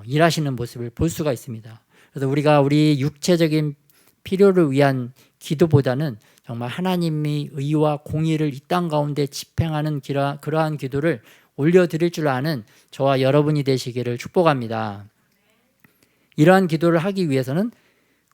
일하시는 모습을 볼 수가 있습니다. 그래서 우리가 우리 육체적인 필요를 위한 기도보다는 정말 하나님이 의와 공의를 이 땅 가운데 집행하는 그러한 기도를 올려드릴 줄 아는 저와 여러분이 되시기를 축복합니다. 이러한 기도를 하기 위해서는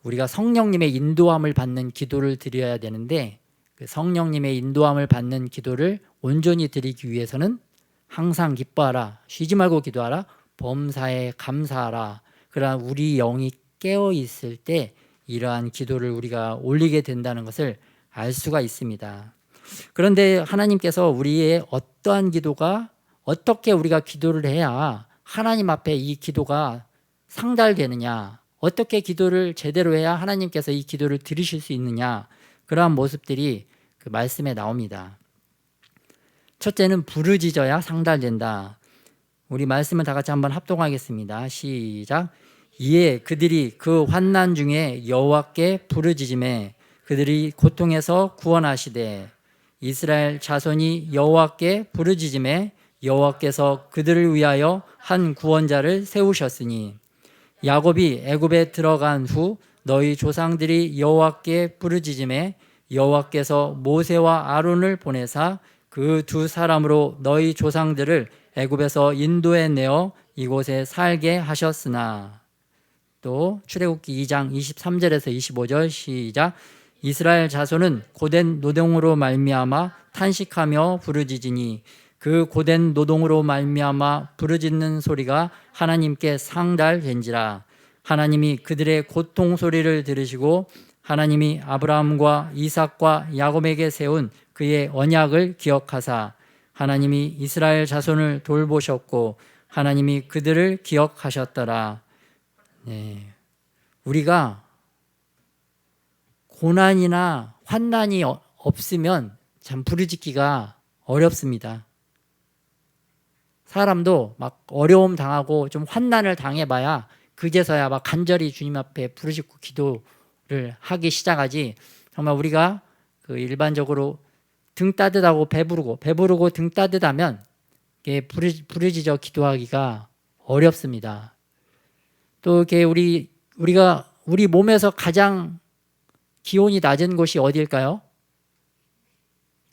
우리가 성령님의 인도함을 받는 기도를 드려야 되는데 그 성령님의 인도함을 받는 기도를 온전히 드리기 위해서는 항상 기뻐하라, 쉬지 말고 기도하라, 범사에 감사하라. 그러나 우리 영이 깨어 있을 때 이러한 기도를 우리가 올리게 된다는 것을 알 수가 있습니다. 그런데 하나님께서 우리의 어떠한 기도가 어떻게 우리가 기도를 해야 하나님 앞에 이 기도가 상달되느냐, 어떻게 기도를 제대로 해야 하나님께서 이 기도를 들으실 수 있느냐, 그러한 모습들이 그 말씀에 나옵니다. 첫째는 부르짖어야 상달된다. 우리 말씀을 다 같이 한번 합동하겠습니다. 시작. 이에 그들이 그 환난 중에 여호와께 부르짖음에 그들이 고통에서 구원하시되 이스라엘 자손이 여호와께 부르짖음에 여호와께서 그들을 위하여 한 구원자를 세우셨으니 야곱이 애굽에 들어간 후 너희 조상들이 여호와께 부르짖음에 여호와께서 모세와 아론을 보내사 그 두 사람으로 너희 조상들을 애굽에서 인도해 내어 이곳에 살게 하셨으나. 또 출애굽기 2장 23절에서 25절 시작. 이스라엘 자손은 고된 노동으로 말미암아 탄식하며 부르짖으니 그 고된 노동으로 말미암아 부르짖는 소리가 하나님께 상달된지라. 하나님이 그들의 고통 소리를 들으시고 하나님이 아브라함과 이삭과 야곱에게 세운 그의 언약을 기억하사 하나님이 이스라엘 자손을 돌보셨고 하나님이 그들을 기억하셨더라. 네. 우리가 고난이나 환난이 없으면 참 부르짖기가 어렵습니다. 사람도 막 어려움 당하고 좀 환난을 당해봐야 그제서야 막 간절히 주님 앞에 부르짖고 기도를 하기 시작하지. 정말 우리가 그 일반적으로 등 따뜻하고 배부르고 등 따뜻하면 부르짖어 기도하기가 어렵습니다. 또 이렇게 우리가 우리 몸에서 가장 기온이 낮은 곳이 어디일까요?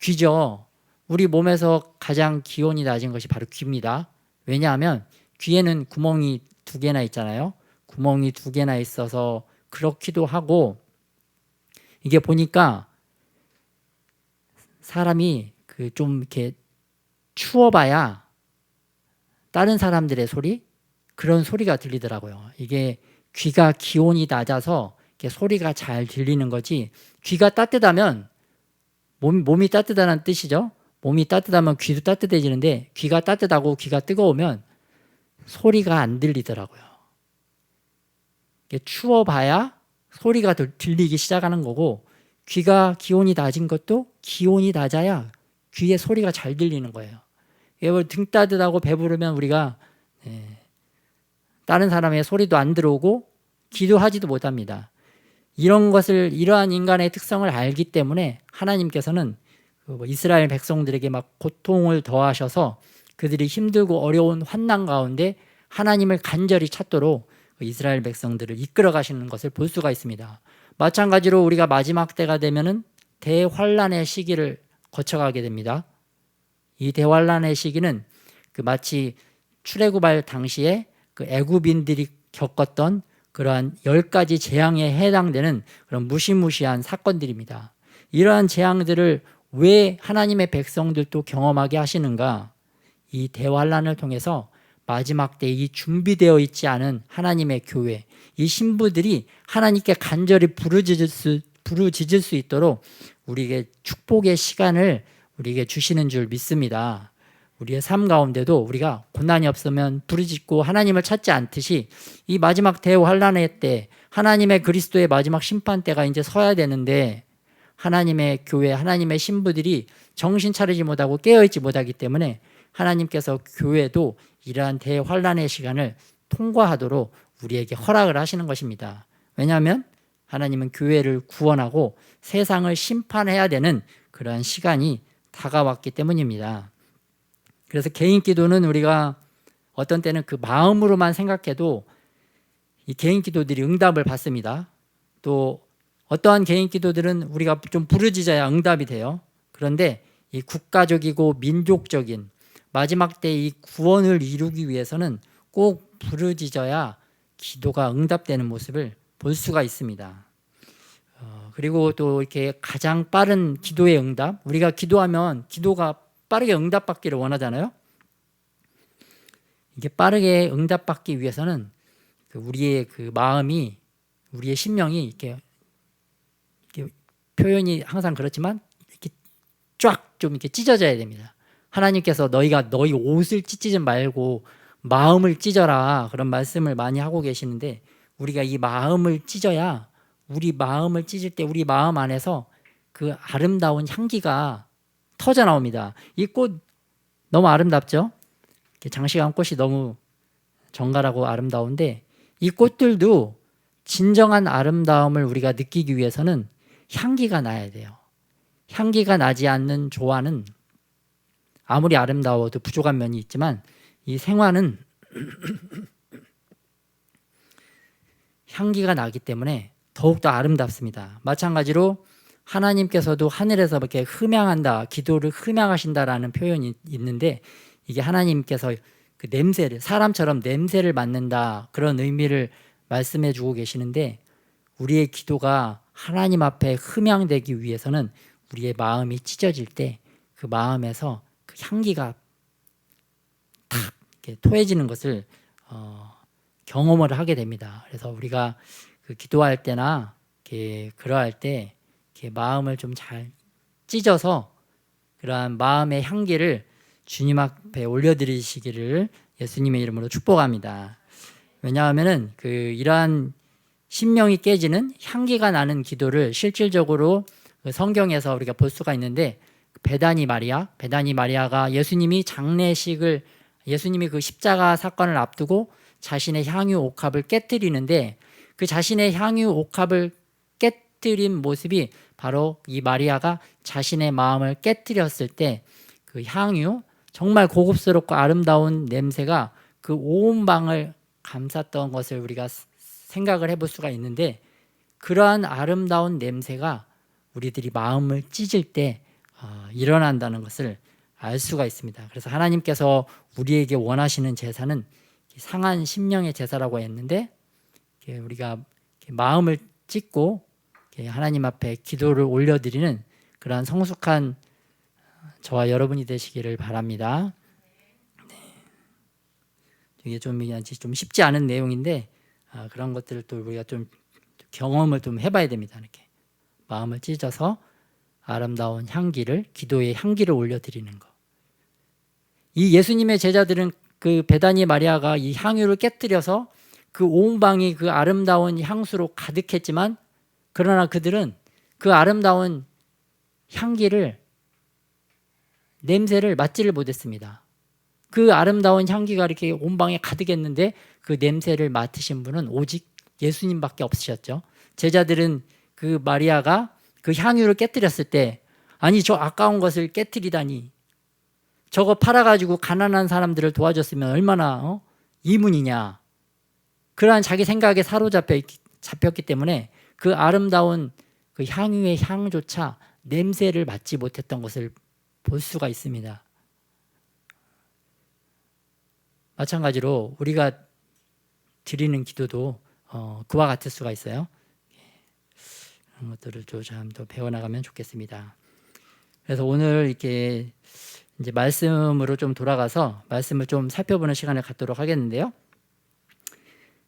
귀죠. 우리 몸에서 가장 기온이 낮은 것이 바로 귀입니다. 왜냐하면 귀에는 구멍이 2개나 있잖아요. 구멍이 2개나 있어서 그렇기도 하고, 이게 보니까 사람이 그 좀 이렇게 추워봐야 다른 사람들의 소리, 그런 소리가 들리더라고요. 이게 귀가 기온이 낮아서 이렇게 소리가 잘 들리는 거지, 귀가 따뜻하면 몸이 따뜻하다는 뜻이죠. 몸이 따뜻하면 귀도 따뜻해지는데 귀가 따뜻하고 귀가 뜨거우면 소리가 안 들리더라고요. 추워봐야 소리가 들리기 시작하는 거고, 귀가 기온이 낮은 것도 기온이 낮아야 귀에 소리가 잘 들리는 거예요. 등 따뜻하고 배부르면 우리가 다른 사람의 소리도 안 들어오고 기도하지도 못합니다. 이러한 인간의 특성을 알기 때문에 하나님께서는 이스라엘 백성들에게 막 고통을 더하셔서 그들이 힘들고 어려운 환난 가운데 하나님을 간절히 찾도록 이스라엘 백성들을 이끌어 가시는 것을 볼 수가 있습니다. 마찬가지로 우리가 마지막 때가 되면은 대환란의 시기를 거쳐가게 됩니다. 이 대환란의 시기는 마치 출애굽할 당시에 그 애굽인들이 겪었던 그러한 10가지 재앙에 해당되는 그런 무시무시한 사건들입니다. 이러한 재앙들을 왜 하나님의 백성들도 경험하게 하시는가? 이 대환란을 통해서 마지막 때 이 준비되어 있지 않은 하나님의 교회, 이 신부들이 하나님께 간절히 부르짖을 수 있도록 우리에게 축복의 시간을 우리에게 주시는 줄 믿습니다. 우리의 삶 가운데도 우리가 고난이 없으면 부르짖고 하나님을 찾지 않듯이 이 마지막 대환란의 때, 하나님의 그리스도의 마지막 심판 때가 이제 서야 되는데 하나님의 교회, 하나님의 신부들이 정신 차리지 못하고 깨어있지 못하기 때문에 하나님께서 교회도 이러한 대환란의 시간을 통과하도록 우리에게 허락을 하시는 것입니다. 왜냐하면 하나님은 교회를 구원하고 세상을 심판해야 되는 그러한 시간이 다가왔기 때문입니다. 그래서 개인 기도는 우리가 어떤 때는 그 마음으로만 생각해도 이 개인 기도들이 응답을 받습니다. 또 어떠한 개인 기도들은 우리가 좀 부르짖어야 응답이 돼요. 그런데 이 국가적이고 민족적인 마지막 때 이 구원을 이루기 위해서는 꼭 부르짖어야 기도가 응답되는 모습을 볼 수가 있습니다. 그리고 또 이렇게 가장 빠른 기도의 응답, 우리가 기도하면 기도가 빠르게 응답받기를 원하잖아요. 이게 빠르게 응답받기 위해서는 우리의 그 마음이, 우리의 심령이 이렇게 표현이 항상 그렇지만 이렇게 쫙 좀 이렇게 찢어져야 됩니다. 하나님께서 너희 옷을 찢지 말고 마음을 찢어라, 그런 말씀을 많이 하고 계시는데, 우리가 이 마음을 찢어야, 우리 마음을 찢을 때 우리 마음 안에서 그 아름다운 향기가 터져 나옵니다. 이 꽃 너무 아름답죠? 장식한 꽃이 너무 정갈하고 아름다운데, 이 꽃들도 진정한 아름다움을 우리가 느끼기 위해서는 향기가 나야 돼요. 향기가 나지 않는 조화는 아무리 아름다워도 부족한 면이 있지만, 이 생화는 향기가 나기 때문에 더욱더 아름답습니다. 마찬가지로 하나님께서도 하늘에서 이렇게 흠양한다, 기도를 흠양하신다라는 표현이 있는데, 이게 하나님께서 그 냄새를, 사람처럼 냄새를 맡는다, 그런 의미를 말씀해 주고 계시는데, 우리의 기도가 하나님 앞에 흠양되기 위해서는 우리의 마음이 찢어질 때 그 마음에서 그 향기가 탁 이렇게 토해지는 것을 경험을 하게 됩니다. 그래서 우리가 그 기도할 때나 이렇게 그러할 때 이렇게 마음을 좀 잘 찢어서 그러한 마음의 향기를 주님 앞에 올려드리시기를 예수님의 이름으로 축복합니다. 왜냐하면은 이러한 심령이 깨지는 향기가 나는 기도를 실질적으로 성경에서 우리가 볼 수가 있는데, 베다니 마리아가 예수님이 그 십자가 사건을 앞두고 자신의 향유 옥합을 깨뜨리는데, 그 자신의 향유 옥합을 깨뜨린 모습이 바로 이 마리아가 자신의 마음을 깨뜨렸을 때 그 향유, 정말 고급스럽고 아름다운 냄새가 그 온 방을 감쌌던 것을 우리가 생각을 해볼 수가 있는데, 그러한 아름다운 냄새가 우리들이 마음을 찢을 때 일어난다는 것을 알 수가 있습니다. 그래서 하나님께서 우리에게 원하시는 제사는 상한 심령의 제사라고 했는데, 우리가 마음을 찢고 하나님 앞에 기도를 올려드리는 그러한 성숙한 저와 여러분이 되시기를 바랍니다. 이게 좀 쉽지 않은 내용인데, 그런 것들을 또 우리가 좀 경험을 좀 해봐야 됩니다. 이렇게 마음을 찢어서 아름다운 향기를, 기도의 향기를 올려드리는 것. 이 예수님의 제자들은 그 베다니 마리아가 이 향유를 깨뜨려서 그 온 방이 그 아름다운 향수로 가득했지만, 그러나 그들은 그 아름다운 향기를, 냄새를 맡지를 못했습니다. 그 아름다운 향기가 이렇게 온 방에 가득했는데 그 냄새를 맡으신 분은 오직 예수님밖에 없으셨죠. 제자들은 그 마리아가 그 향유를 깨뜨렸을 때, 아니 저 아까운 것을 깨뜨리다니, 저거 팔아가지고 가난한 사람들을 도와줬으면 얼마나 이문이냐, 그러한 자기 생각에 잡혔기 때문에 그 아름다운 그 향유의 향조차 냄새를 맡지 못했던 것을 볼 수가 있습니다. 마찬가지로 우리가 드리는 기도도 그와 같을 수가 있어요. 그런 것들을 좀 더 배워나가면 좋겠습니다. 그래서 오늘 이렇게 이제 말씀으로 좀 돌아가서 말씀을 좀 살펴보는 시간을 갖도록 하겠는데요.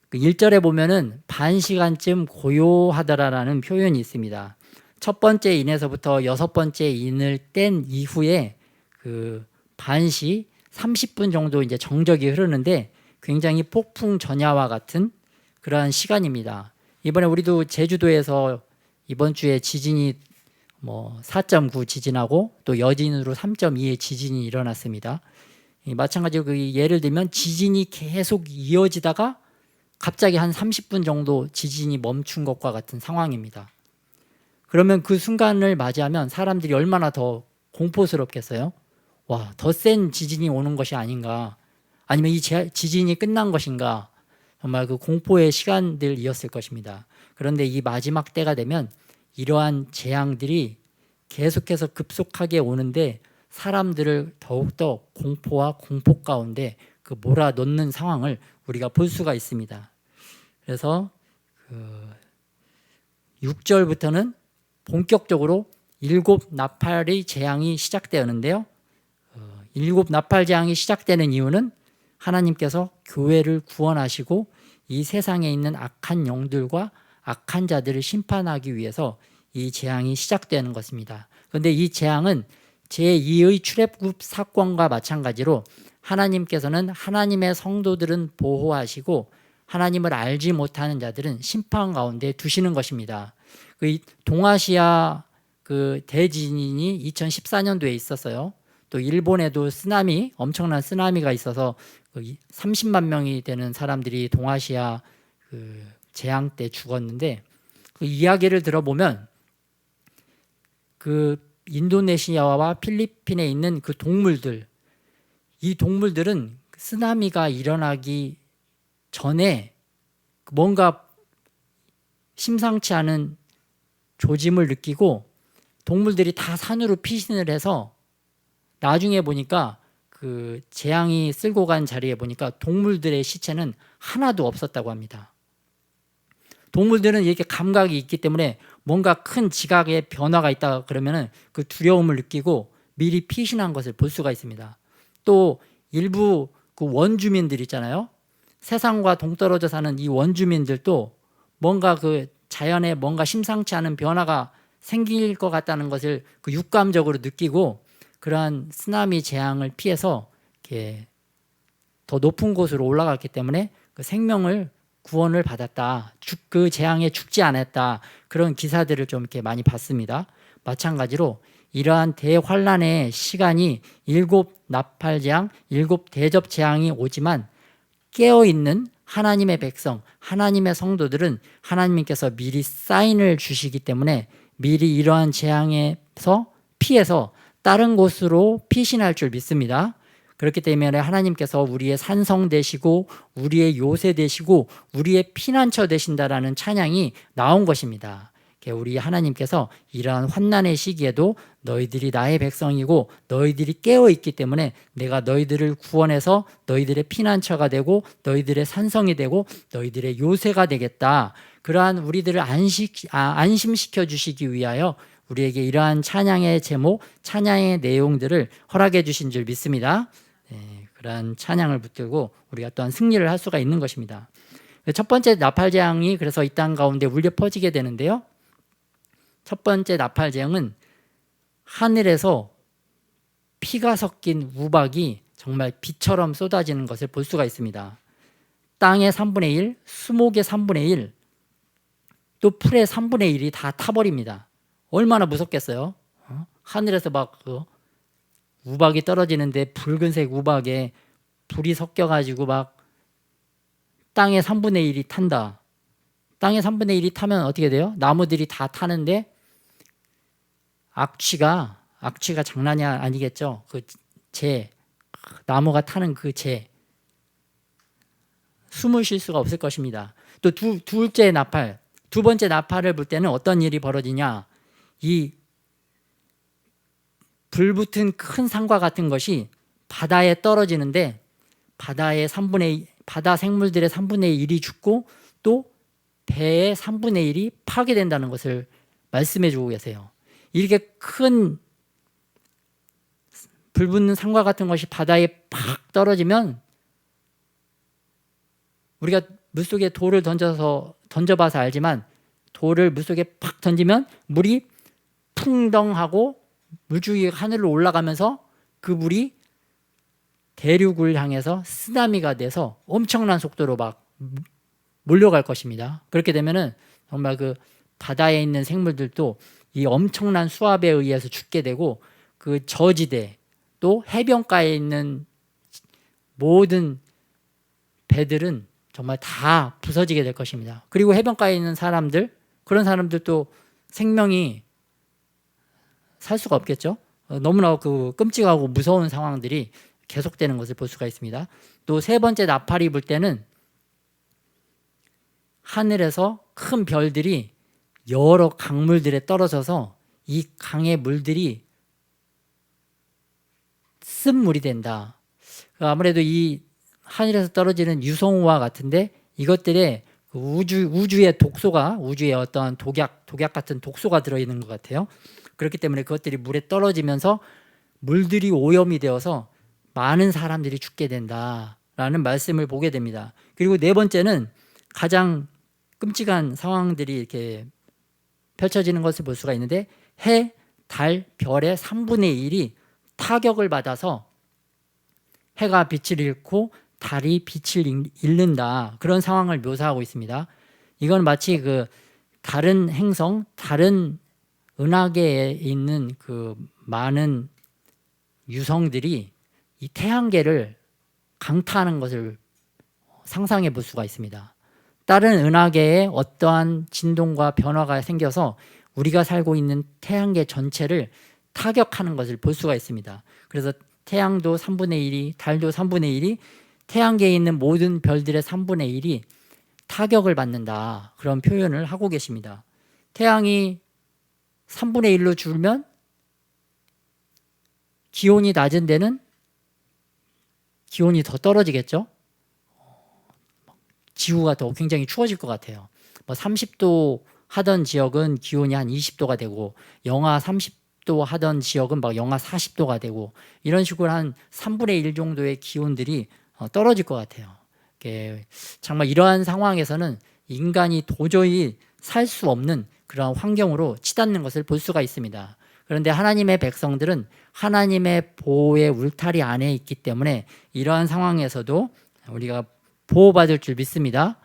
그 1절에 보면은 반시간쯤 고요하더라라는 표현이 있습니다. 첫 번째 인에서부터 여섯 번째 인을 뗀 이후에 그 반시 30분 정도 이제 정적이 흐르는데, 굉장히 폭풍 전야와 같은 그러한 시간입니다. 이번에 우리도 제주도에서 이번 주에 지진이 4.9 지진하고 또 여진으로 3.2의 지진이 일어났습니다. 마찬가지로 그 예를 들면 지진이 계속 이어지다가 갑자기 한 30분 정도 지진이 멈춘 것과 같은 상황입니다. 그러면 그 순간을 맞이하면 사람들이 얼마나 더 공포스럽겠어요? 와, 더 센 지진이 오는 것이 아닌가, 아니면 이 지진이 끝난 것인가, 정말 그 공포의 시간들이었을 것입니다. 그런데 이 마지막 때가 되면 이러한 재앙들이 계속해서 급속하게 오는데 사람들을 더욱더 공포와 공포 가운데 그 몰아넣는 상황을 우리가 볼 수가 있습니다. 그래서 6절부터는 본격적으로 7 나팔의 재앙이 시작되었는데요. 7 나팔 재앙이 시작되는 이유는 하나님께서 교회를 구원하시고 이 세상에 있는 악한 영들과 악한 자들을 심판하기 위해서 이 재앙이 시작되는 것입니다. 그런데 이 재앙은 제2의 출애굽 사건과 마찬가지로 하나님께서는 하나님의 성도들은 보호하시고 하나님을 알지 못하는 자들은 심판 가운데 두시는 것입니다. 그 동아시아 그 대지진이 2014년도에 있었어요. 또 일본에도 엄청난 쓰나미가 있어서 30만 명이 되는 사람들이 동아시아 그 재앙 때 죽었는데, 그 이야기를 들어보면 그 인도네시아와 필리핀에 있는 그 동물들, 이 동물들은 쓰나미가 일어나기 전에 뭔가 심상치 않은 조짐을 느끼고 동물들이 다 산으로 피신을 해서 나중에 보니까 그 재앙이 쓸고 간 자리에 보니까 동물들의 시체는 하나도 없었다고 합니다. 동물들은 이렇게 감각이 있기 때문에 뭔가 큰 지각의 변화가 있다 그러면은 그 두려움을 느끼고 미리 피신한 것을 볼 수가 있습니다. 또 일부 그 원주민들 있잖아요. 세상과 동떨어져 사는 이 원주민들도 뭔가 그 자연에 뭔가 심상치 않은 변화가 생길 것 같다는 것을 그 육감적으로 느끼고 그러한 쓰나미 재앙을 피해서 이렇게 더 높은 곳으로 올라갔기 때문에 그 생명을 구원을 받았다. 그 재앙에 죽지 않았다. 그런 기사들을 좀 이렇게 많이 봤습니다. 마찬가지로 이러한 대환란의 시간이 7 나팔 재앙, 7 대접 재앙이 오지만 깨어있는 하나님의 백성, 하나님의 성도들은 하나님께서 미리 사인을 주시기 때문에 미리 이러한 재앙에서 피해서 다른 곳으로 피신할 줄 믿습니다. 그렇기 때문에 하나님께서 우리의 산성 되시고 우리의 요새 되시고 우리의 피난처 되신다라는 찬양이 나온 것입니다. 우리 하나님께서 이러한 환난의 시기에도 너희들이 나의 백성이고 너희들이 깨어있기 때문에 내가 너희들을 구원해서 너희들의 피난처가 되고 너희들의 산성이 되고 너희들의 요새가 되겠다. 그러한 우리들을 안심시켜 주시기 위하여 우리에게 이러한 찬양의 제목, 찬양의 내용들을 허락해 주신 줄 믿습니다. 그러한 찬양을 붙들고 우리가 또한 승리를 할 수가 있는 것입니다. 첫 번째 나팔 재앙이 그래서 이 땅 가운데 울려 퍼지게 되는데요. 첫 번째 나팔 재앙은 하늘에서 피가 섞인 우박이 정말 비처럼 쏟아지는 것을 볼 수가 있습니다. 땅의 3분의 1, 수목의 3분의 1, 또 풀의 3분의 1이 다 타버립니다. 얼마나 무섭겠어요? 하늘에서 막 우박이 떨어지는데 붉은색 우박에 불이 섞여가지고 막 땅의 3분의 1이 탄다. 땅의 3분의 1이 타면 어떻게 돼요? 나무들이 다 타는데 악취가 장난이 아니겠죠. 그 나무가 타는 그 숨을 쉴 수가 없을 것입니다. 또 둘째 나팔, 두 번째 나팔을 불 때는 어떤 일이 벌어지냐? 이 불붙은 큰 산과 같은 것이 바다에 떨어지는데 바다 생물들의 3분의 1이 죽고 또 배의 3분의 1이 파괴된다는 것을 말씀해 주고 계세요. 이렇게 큰 불붙는 산과 같은 것이 바다에 팍 떨어지면 우리가 물속에 돌을 던져봐서 알지만 돌을 물속에 팍 던지면 물이 풍덩하고 물줄기가 하늘로 올라가면서 그 물이 대륙을 향해서 쓰나미가 돼서 엄청난 속도로 막 몰려갈 것입니다. 그렇게 되면은 정말 그 바다에 있는 생물들도 이 엄청난 수압에 의해서 죽게 되고 그 저지대 또 해변가에 있는 모든 배들은 정말 다 부서지게 될 것입니다. 그리고 해변가에 있는 그런 사람들도 생명이 살 수가 없겠죠. 너무나 그 끔찍하고 무서운 상황들이 계속되는 것을 볼 수가 있습니다. 또 세 번째 나팔이 불 때는 하늘에서 큰 별들이 여러 강물들에 떨어져서 이 강의 물들이 쓴 물이 된다. 아무래도 이 하늘에서 떨어지는 유성우와 같은데 이것들의 그 우주의 독소가 우주의 어떠한 독약 같은 독소가 들어있는 것 같아요. 그렇기 때문에 그것들이 물에 떨어지면서 물들이 오염이 되어서 많은 사람들이 죽게 된다라는 말씀을 보게 됩니다. 그리고 네 번째는 가장 끔찍한 상황들이 이렇게 펼쳐지는 것을 볼 수가 있는데 해, 달, 별의 3분의 1이 타격을 받아서 해가 빛을 잃고 달이 빛을 잃는다. 그런 상황을 묘사하고 있습니다. 이건 마치 그 다른 행성, 다른 은하계에 있는 그 많은 유성들이 이 태양계를 강타하는 것을 상상해 볼 수가 있습니다. 다른 은하계에 어떠한 진동과 변화가 생겨서 우리가 살고 있는 태양계 전체를 타격하는 것을 볼 수가 있습니다. 그래서 태양도 3분의 1이, 달도 3분의 1이, 태양계에 있는 모든 별들의 3분의 1이 타격을 받는다. 그런 표현을 하고 계십니다. 태양이 3분의 1로 줄면 기온이 낮은 데는 기온이 더 떨어지겠죠. 지구가 더 굉장히 추워질 것 같아요. 30도 하던 지역은 기온이 한 20도가 되고 영하 30도 하던 지역은 막 영하 40도가 되고 이런 식으로 한 3분의 1 정도의 기온들이 떨어질 것 같아요. 정말 이러한 상황에서는 인간이 도저히 살 수 없는 그런 환경으로 치닫는 것을 볼 수가 있습니다. 그런데 하나님의 백성들은 하나님의 보호의 울타리 안에 있기 때문에 이러한 상황에서도 우리가 보호받을 줄 믿습니다.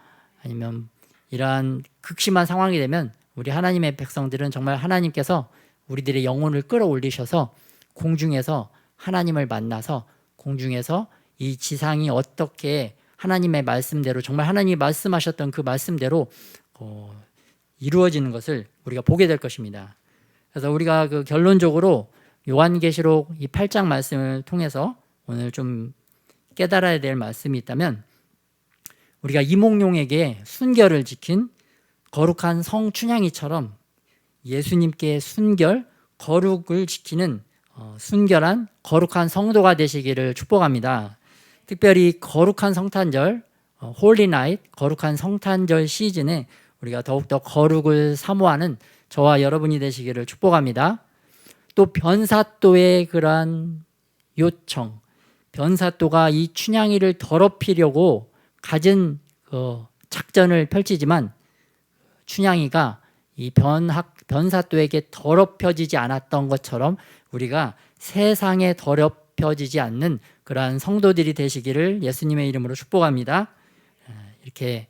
아니면 이러한 극심한 상황이 되면 우리 하나님의 백성들은 정말 하나님께서 우리들의 영혼을 끌어올리셔서 공중에서 하나님을 만나서 공중에서 이 지상이 어떻게 하나님의 말씀대로 정말 하나님이 말씀하셨던 그 말씀대로 이루어지는 것을 우리가 보게 될 것입니다. 그래서 우리가 그 결론적으로 요한계시록 이 8장 말씀을 통해서 오늘 좀 깨달아야 될 말씀이 있다면 우리가 이몽룡에게 순결을 지킨 거룩한 성춘향이처럼 예수님께 순결, 거룩을 지키는 순결한 거룩한 성도가 되시기를 축복합니다. 특별히 거룩한 성탄절, 홀리 나잇, 거룩한 성탄절 시즌에 우리가 더욱더 거룩을 사모하는 저와 여러분이 되시기를 축복합니다. 또 변사또의 그러한 요청, 변사또가 이 춘향이를 더럽히려고 가진 작전을 펼치지만 춘향이가 이 변사또에게 더럽혀지지 않았던 것처럼 우리가 세상에 더럽혀지지 않는 그러한 성도들이 되시기를 예수님의 이름으로 축복합니다. 이렇게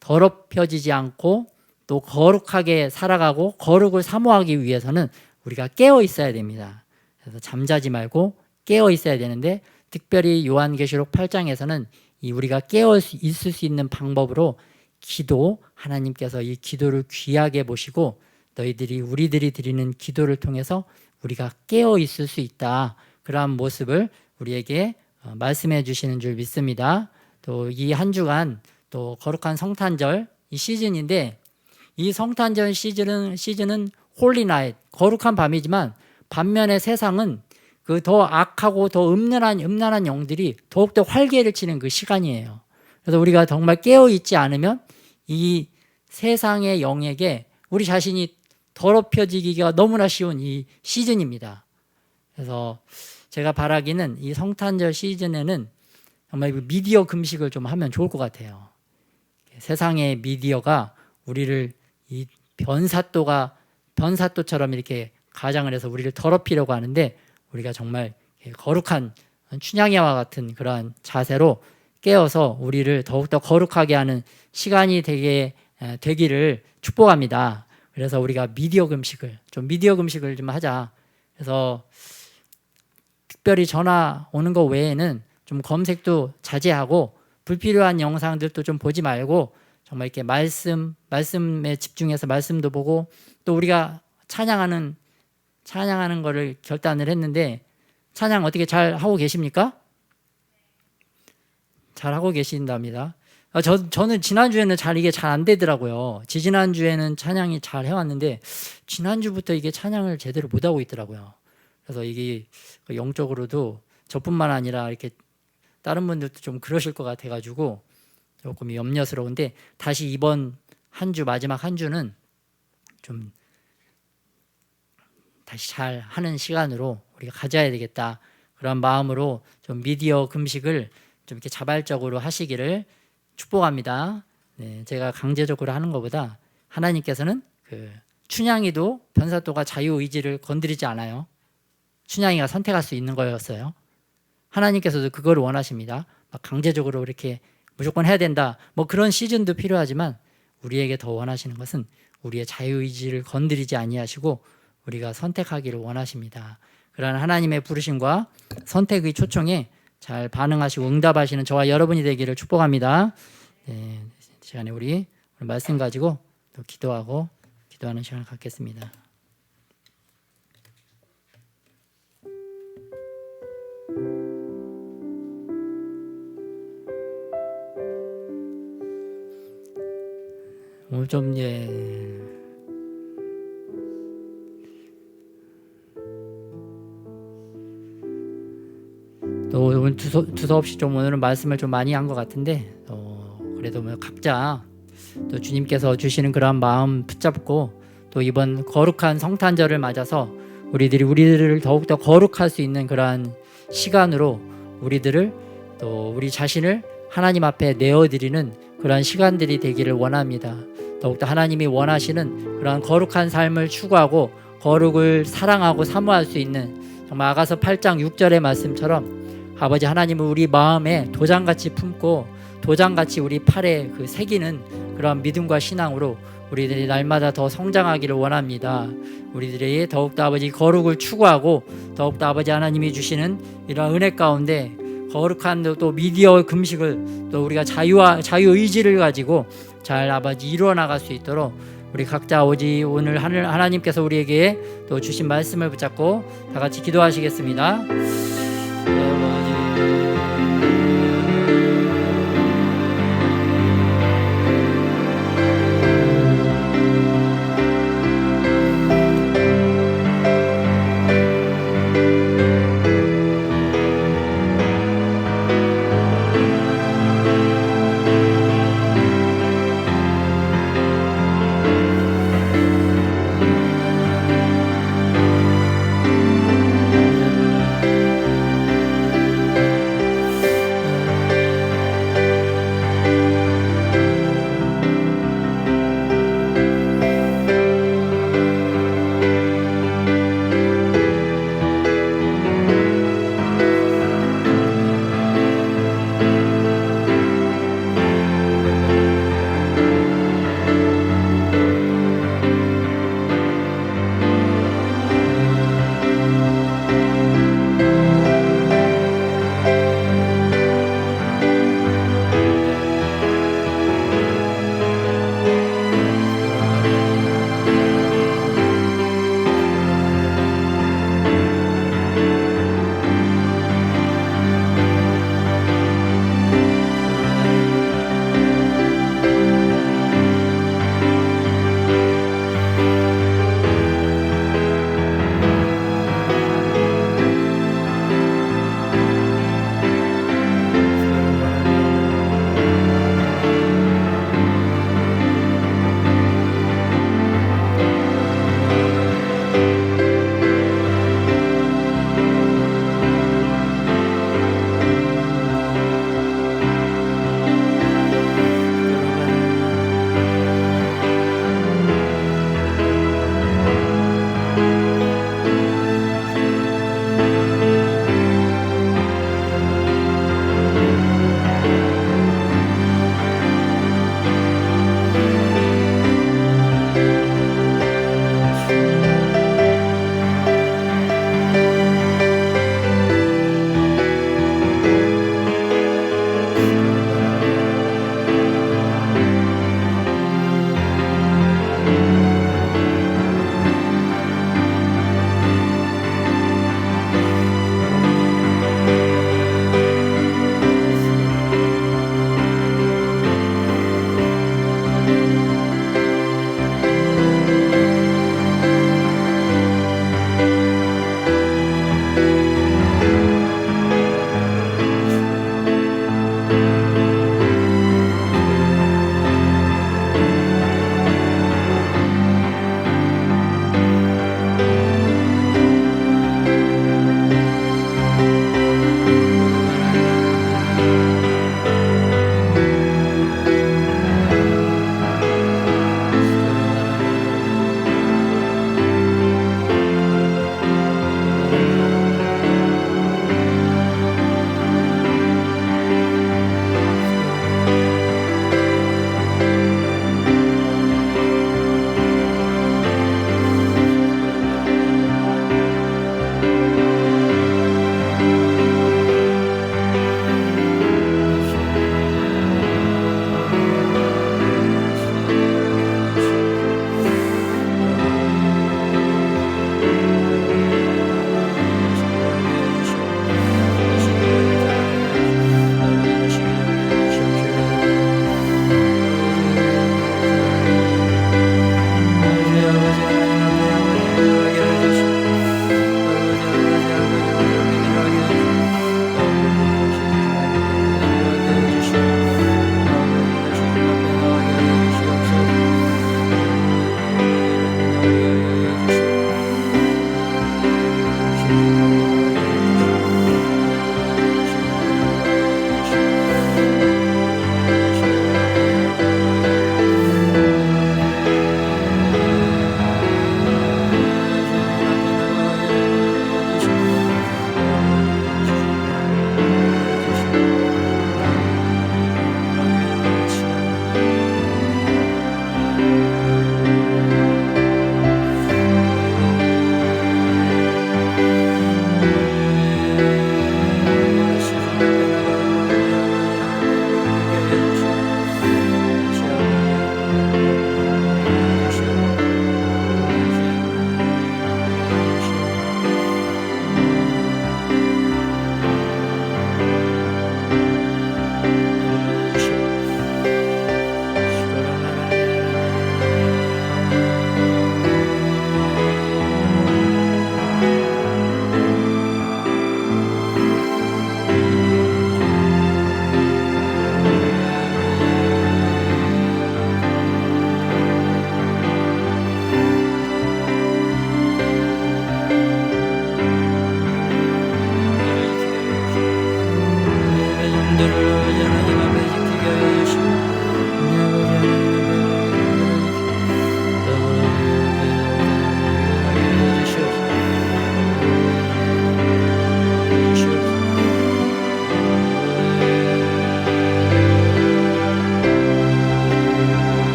더럽혀지지 않고 또 거룩하게 살아가고 거룩을 사모하기 위해서는 우리가 깨어 있어야 됩니다. 그래서 잠자지 말고 깨어 있어야 되는데 특별히 요한계시록 8장에서는 이 우리가 깨어 있을 수 있는 방법으로 기도, 하나님께서 이 기도를 귀하게 보시고 우리들이 드리는 기도를 통해서 우리가 깨어 있을 수 있다. 그러한 모습을 우리에게 말씀해 주시는 줄 믿습니다. 또 이 한 주간 또 거룩한 성탄절 이 시즌인데 이 성탄절 시즌은 홀리 나잇, 거룩한 밤이지만 반면에 세상은 그 더 악하고 더 음란한 영들이 더욱더 활개를 치는 그 시간이에요. 그래서 우리가 정말 깨어 있지 않으면 이 세상의 영에게 우리 자신이 더럽혀지기가 너무나 쉬운 이 시즌입니다. 그래서 제가 바라기는 이 성탄절 시즌에는 정말 미디어 금식을 좀 하면 좋을 것 같아요. 세상의 미디어가 우리를 이 변사또처럼 이렇게 가장을 해서 우리를 더럽히려고 하는데 우리가 정말 거룩한 춘향이와 같은 그러한 자세로 깨어서 우리를 더욱더 거룩하게 하는 시간이 되기를 축복합니다. 그래서 우리가 미디어 금식을 좀 하자. 그래서 특별히 전화 오는 거 외에는 좀 검색도 자제하고 불필요한 영상들도 좀 보지 말고 정말 이렇게 말씀에 집중해서 말씀도 보고 또 우리가 찬양하는 거를 결단을 했는데 찬양 어떻게 잘 하고 계십니까? 잘 하고 계신답니다. 저는 지난주에는 이게 잘 안 되더라고요. 지난주에는 찬양이 잘 해왔는데 지난주부터 이게 찬양을 제대로 못 하고 있더라고요. 그래서 이게 영적으로도 저뿐만 아니라 이렇게 다른 분들도 좀 그러실 것 같아가지고 조금 염려스러운데 다시 이번 한 주 마지막 한 주는 좀 다시 잘 하는 시간으로 우리가 가져야 되겠다. 그런 마음으로 좀 미디어 금식을 좀 이렇게 자발적으로 하시기를 축복합니다. 네, 제가 강제적으로 하는 것보다 하나님께서는 그 춘향이도 변사또가 자유의지를 건드리지 않아요. 춘향이가 선택할 수 있는 거였어요. 하나님께서도 그걸 원하십니다. 막 강제적으로 이렇게 무조건 해야 된다. 뭐 그런 시즌도 필요하지만 우리에게 더 원하시는 것은 우리의 자유의지를 건드리지 아니하시고 우리가 선택하기를 원하십니다. 그러한 하나님의 부르심과 선택의 초청에 잘 반응하시고 응답하시는 저와 여러분이 되기를 축복합니다. 네, 시간에 우리 오늘 말씀 가지고 또 기도하고 기도하는 시간을 갖겠습니다. 오늘 좀 또 오늘 두서없이 좀 오늘은 말씀을 좀 많이 한 것 같은데 그래도 뭐 각자 또 주님께서 주시는 그런 마음 붙잡고 또 이번 거룩한 성탄절을 맞아서 우리들을 더욱더 거룩할 수 있는 그러한 시간으로 우리들을 또 우리 자신을 하나님 앞에 내어드리는 그러한 시간들이 되기를 원합니다. 더욱더 하나님이 원하시는 그러한 거룩한 삶을 추구하고 거룩을 사랑하고 사모할 수 있는 정말 아가서 8장 6절의 말씀처럼 아버지 하나님은 우리 마음에 도장같이 품고 도장같이 우리 팔에 그 새기는 그런 믿음과 신앙으로 우리들이 날마다 더 성장하기를 원합니다. 우리들이 더욱더 아버지 거룩을 추구하고 더욱더 아버지 하나님이 주시는 이런 은혜 가운데 거룩한 또 미디어 금식을 또 우리가 자유의지를 가지고 잘 아버지 이루어 나갈 수 있도록 우리 각자 아버지 오늘 하나님께서 우리에게 또 주신 말씀을 붙잡고 다 같이 기도하시겠습니다.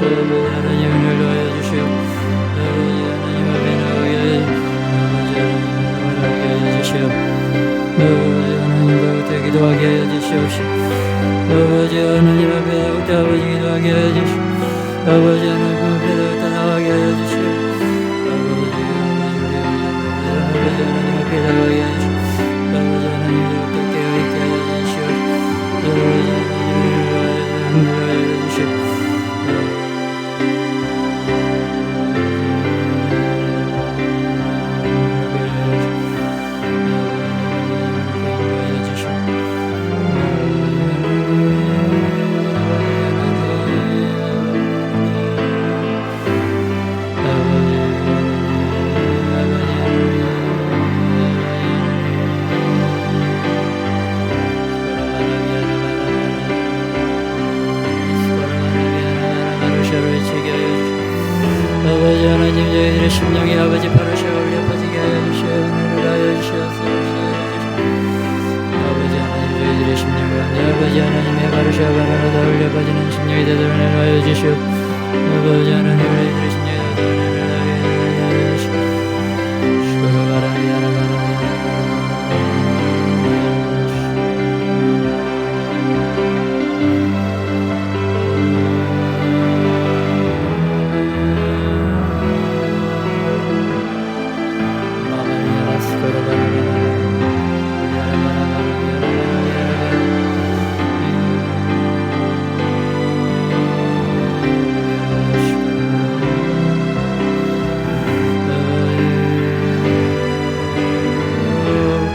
하나님 은혜를 더하여 주시오. 아버지 하나님 앞에 나가게 하여 주시오. 아버지 하나님 더욱더 기도하게 하여 주시옵시오. 아버지 하나님 앞에 더욱더 아버지 기도하게 하여 주시오. 아버지 하나님 앞에 더욱더 나가게 하여 주시오. 아버지 하나님 앞에 나가게 하여 주시오. 아버지 하나님 더욱더 깨어있게 하여 주시오. 아버지 하나님 하여 주시오. 아버지 하나님 저희들의 심령이 아버지 바르시어 올려 퍼지게 하여 주시어 은혜를 하여 주시옵소서. 아버지 하나님 저희들의 심령 가운데 아버지 하나님의 바르시어 바라다 올려 퍼지는 심령이 되도록 은혜를 하여 주시오. 아버지 하나님 저희들의 심령이 되도록 은혜를 하여 주시오. 주로 바라기 하나 바라기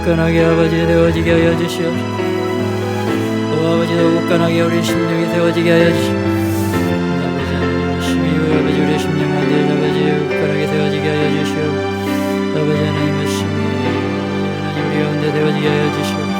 굳건하게 아버지 되어지게 하여 주시옵소서. 또 아버지도 굳건하게 우리 심령이 되어지게 하여 주시옵소서. 아버지 하나님 심히 아버지 우리 심령 가운데 아버지 굳건하게 되어지게 하여 주시옵소서. 아버지 하나님의 심히 하나님 우리 가운데 되어지게 하여 주시옵소서.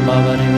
마바리메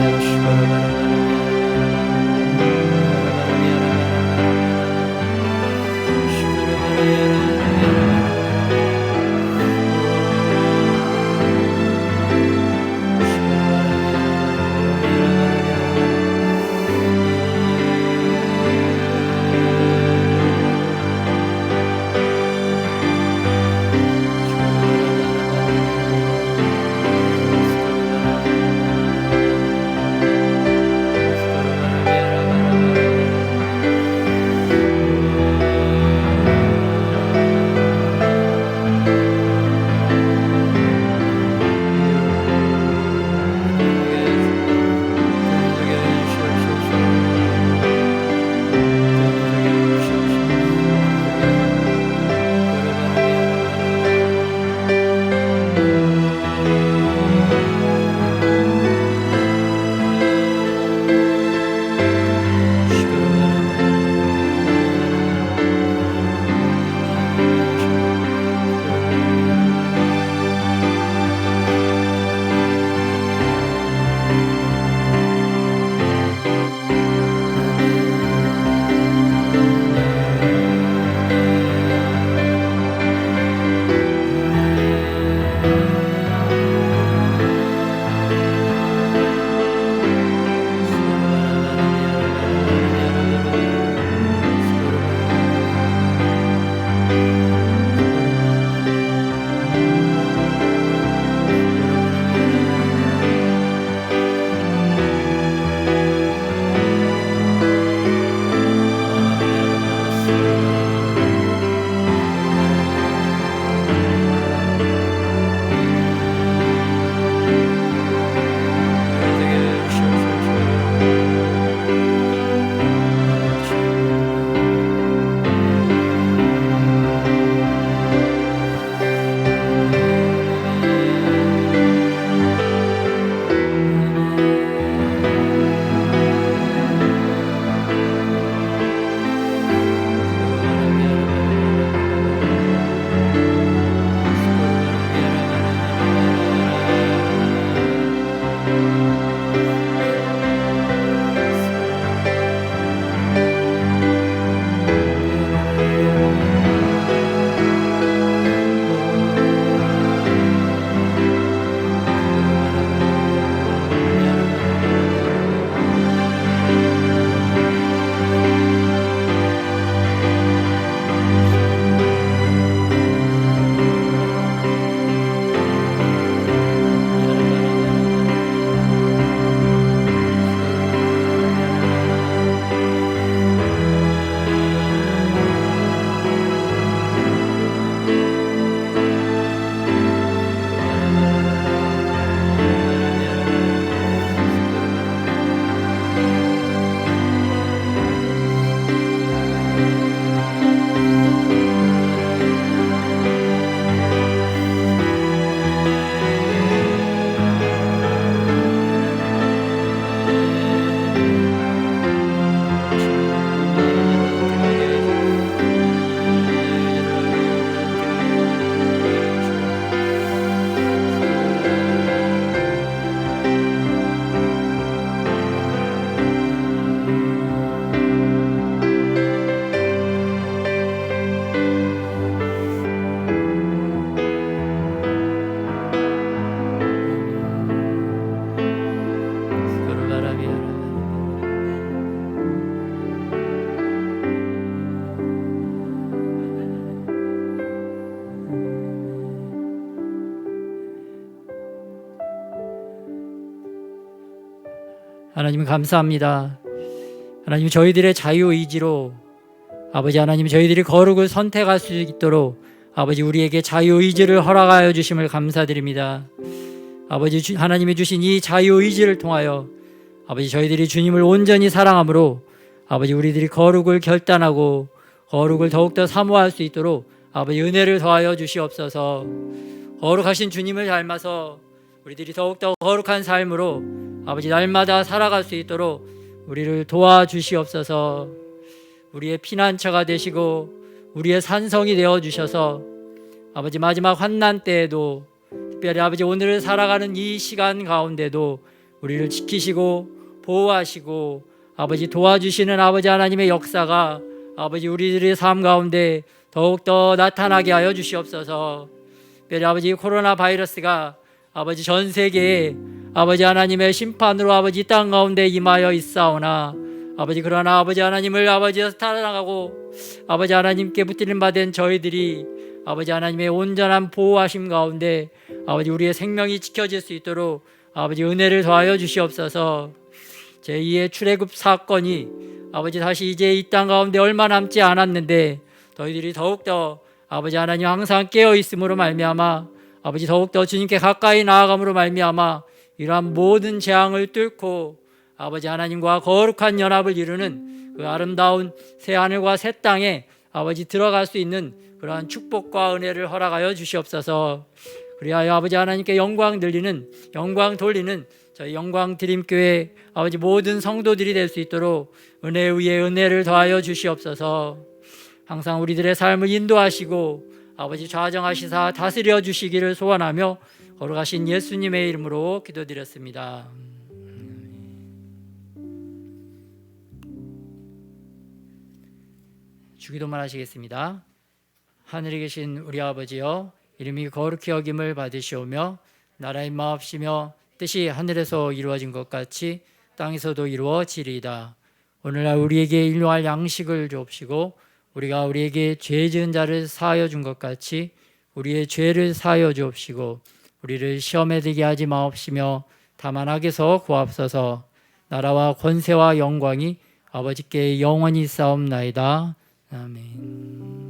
하나님 감사합니다. 하나님 저희들의 자유의지로 아버지 하나님 저희들이 거룩을 선택할 수 있도록 아버지 우리에게 자유의지를 허락하여 주심을 감사드립니다. 아버지 하나님이 주신 이 자유의지를 통하여 아버지 저희들이 주님을 온전히 사랑함으로 아버지 우리들이 거룩을 결단하고 거룩을 더욱더 사모할 수 있도록 아버지 은혜를 더하여 주시옵소서. 거룩하신 주님을 닮아서 우리들이 더욱더 거룩한 삶으로 아버지 날마다 살아갈 수 있도록 우리를 도와주시옵소서. 우리의 피난처가 되시고 우리의 산성이 되어주셔서 아버지 마지막 환난 때에도 특별히 아버지 오늘을 살아가는 이 시간 가운데도 우리를 지키시고 보호하시고 아버지 도와주시는 아버지 하나님의 역사가 아버지 우리들의 삶 가운데 더욱더 나타나게 하여 주시옵소서. 특별히 아버지 코로나 바이러스가 아버지 전 세계에 아버지 하나님의 심판으로 아버지 땅 가운데 임하여 있사오나 아버지 그러나 아버지 하나님을 아버지에서 살아나가고 아버지 하나님께 붙들림 받은 저희들이 아버지 하나님의 온전한 보호하심 가운데 아버지 우리의 생명이 지켜질 수 있도록 아버지 은혜를 더하여 주시옵소서. 제2의 출애굽 사건이 아버지 다시 이제 이 땅 가운데 얼마 남지 않았는데 저희들이 더욱더 아버지 하나님 항상 깨어 있음으로 말미암아 아버지 더욱더 주님께 가까이 나아감으로 말미암아 이러한 모든 재앙을 뚫고 아버지 하나님과 거룩한 연합을 이루는 그 아름다운 새 하늘과 새 땅에 아버지 들어갈 수 있는 그러한 축복과 은혜를 허락하여 주시옵소서. 그리하여 아버지 하나님께 영광 돌리는 저희 영광 드림교회 아버지 모든 성도들이 될 수 있도록 은혜 위에 은혜를 더하여 주시옵소서. 항상 우리들의 삶을 인도하시고 아버지 좌정하시사 다스려 주시기를 소원하며 거룩하신 예수님의 이름으로 기도드렸습니다. 주기도만 하시겠습니다. 하늘에 계신 우리 아버지여, 이름이 거룩히 여김을 받으시오며 나라의 마옵시며 뜻이 하늘에서 이루어진 것 같이 땅에서도 이루어지리이다. 오늘날 우리에게 일용할 양식을 주옵시고 우리가 우리에게 죄 지은 자를 사하여 준 것 같이 우리의 죄를 사하여 주옵시고 우리를 시험에 들게 하지 마옵시며 다만 악에서 구하옵소서. 나라와 권세와 영광이 아버지께 영원히 싸움나이다. 아멘.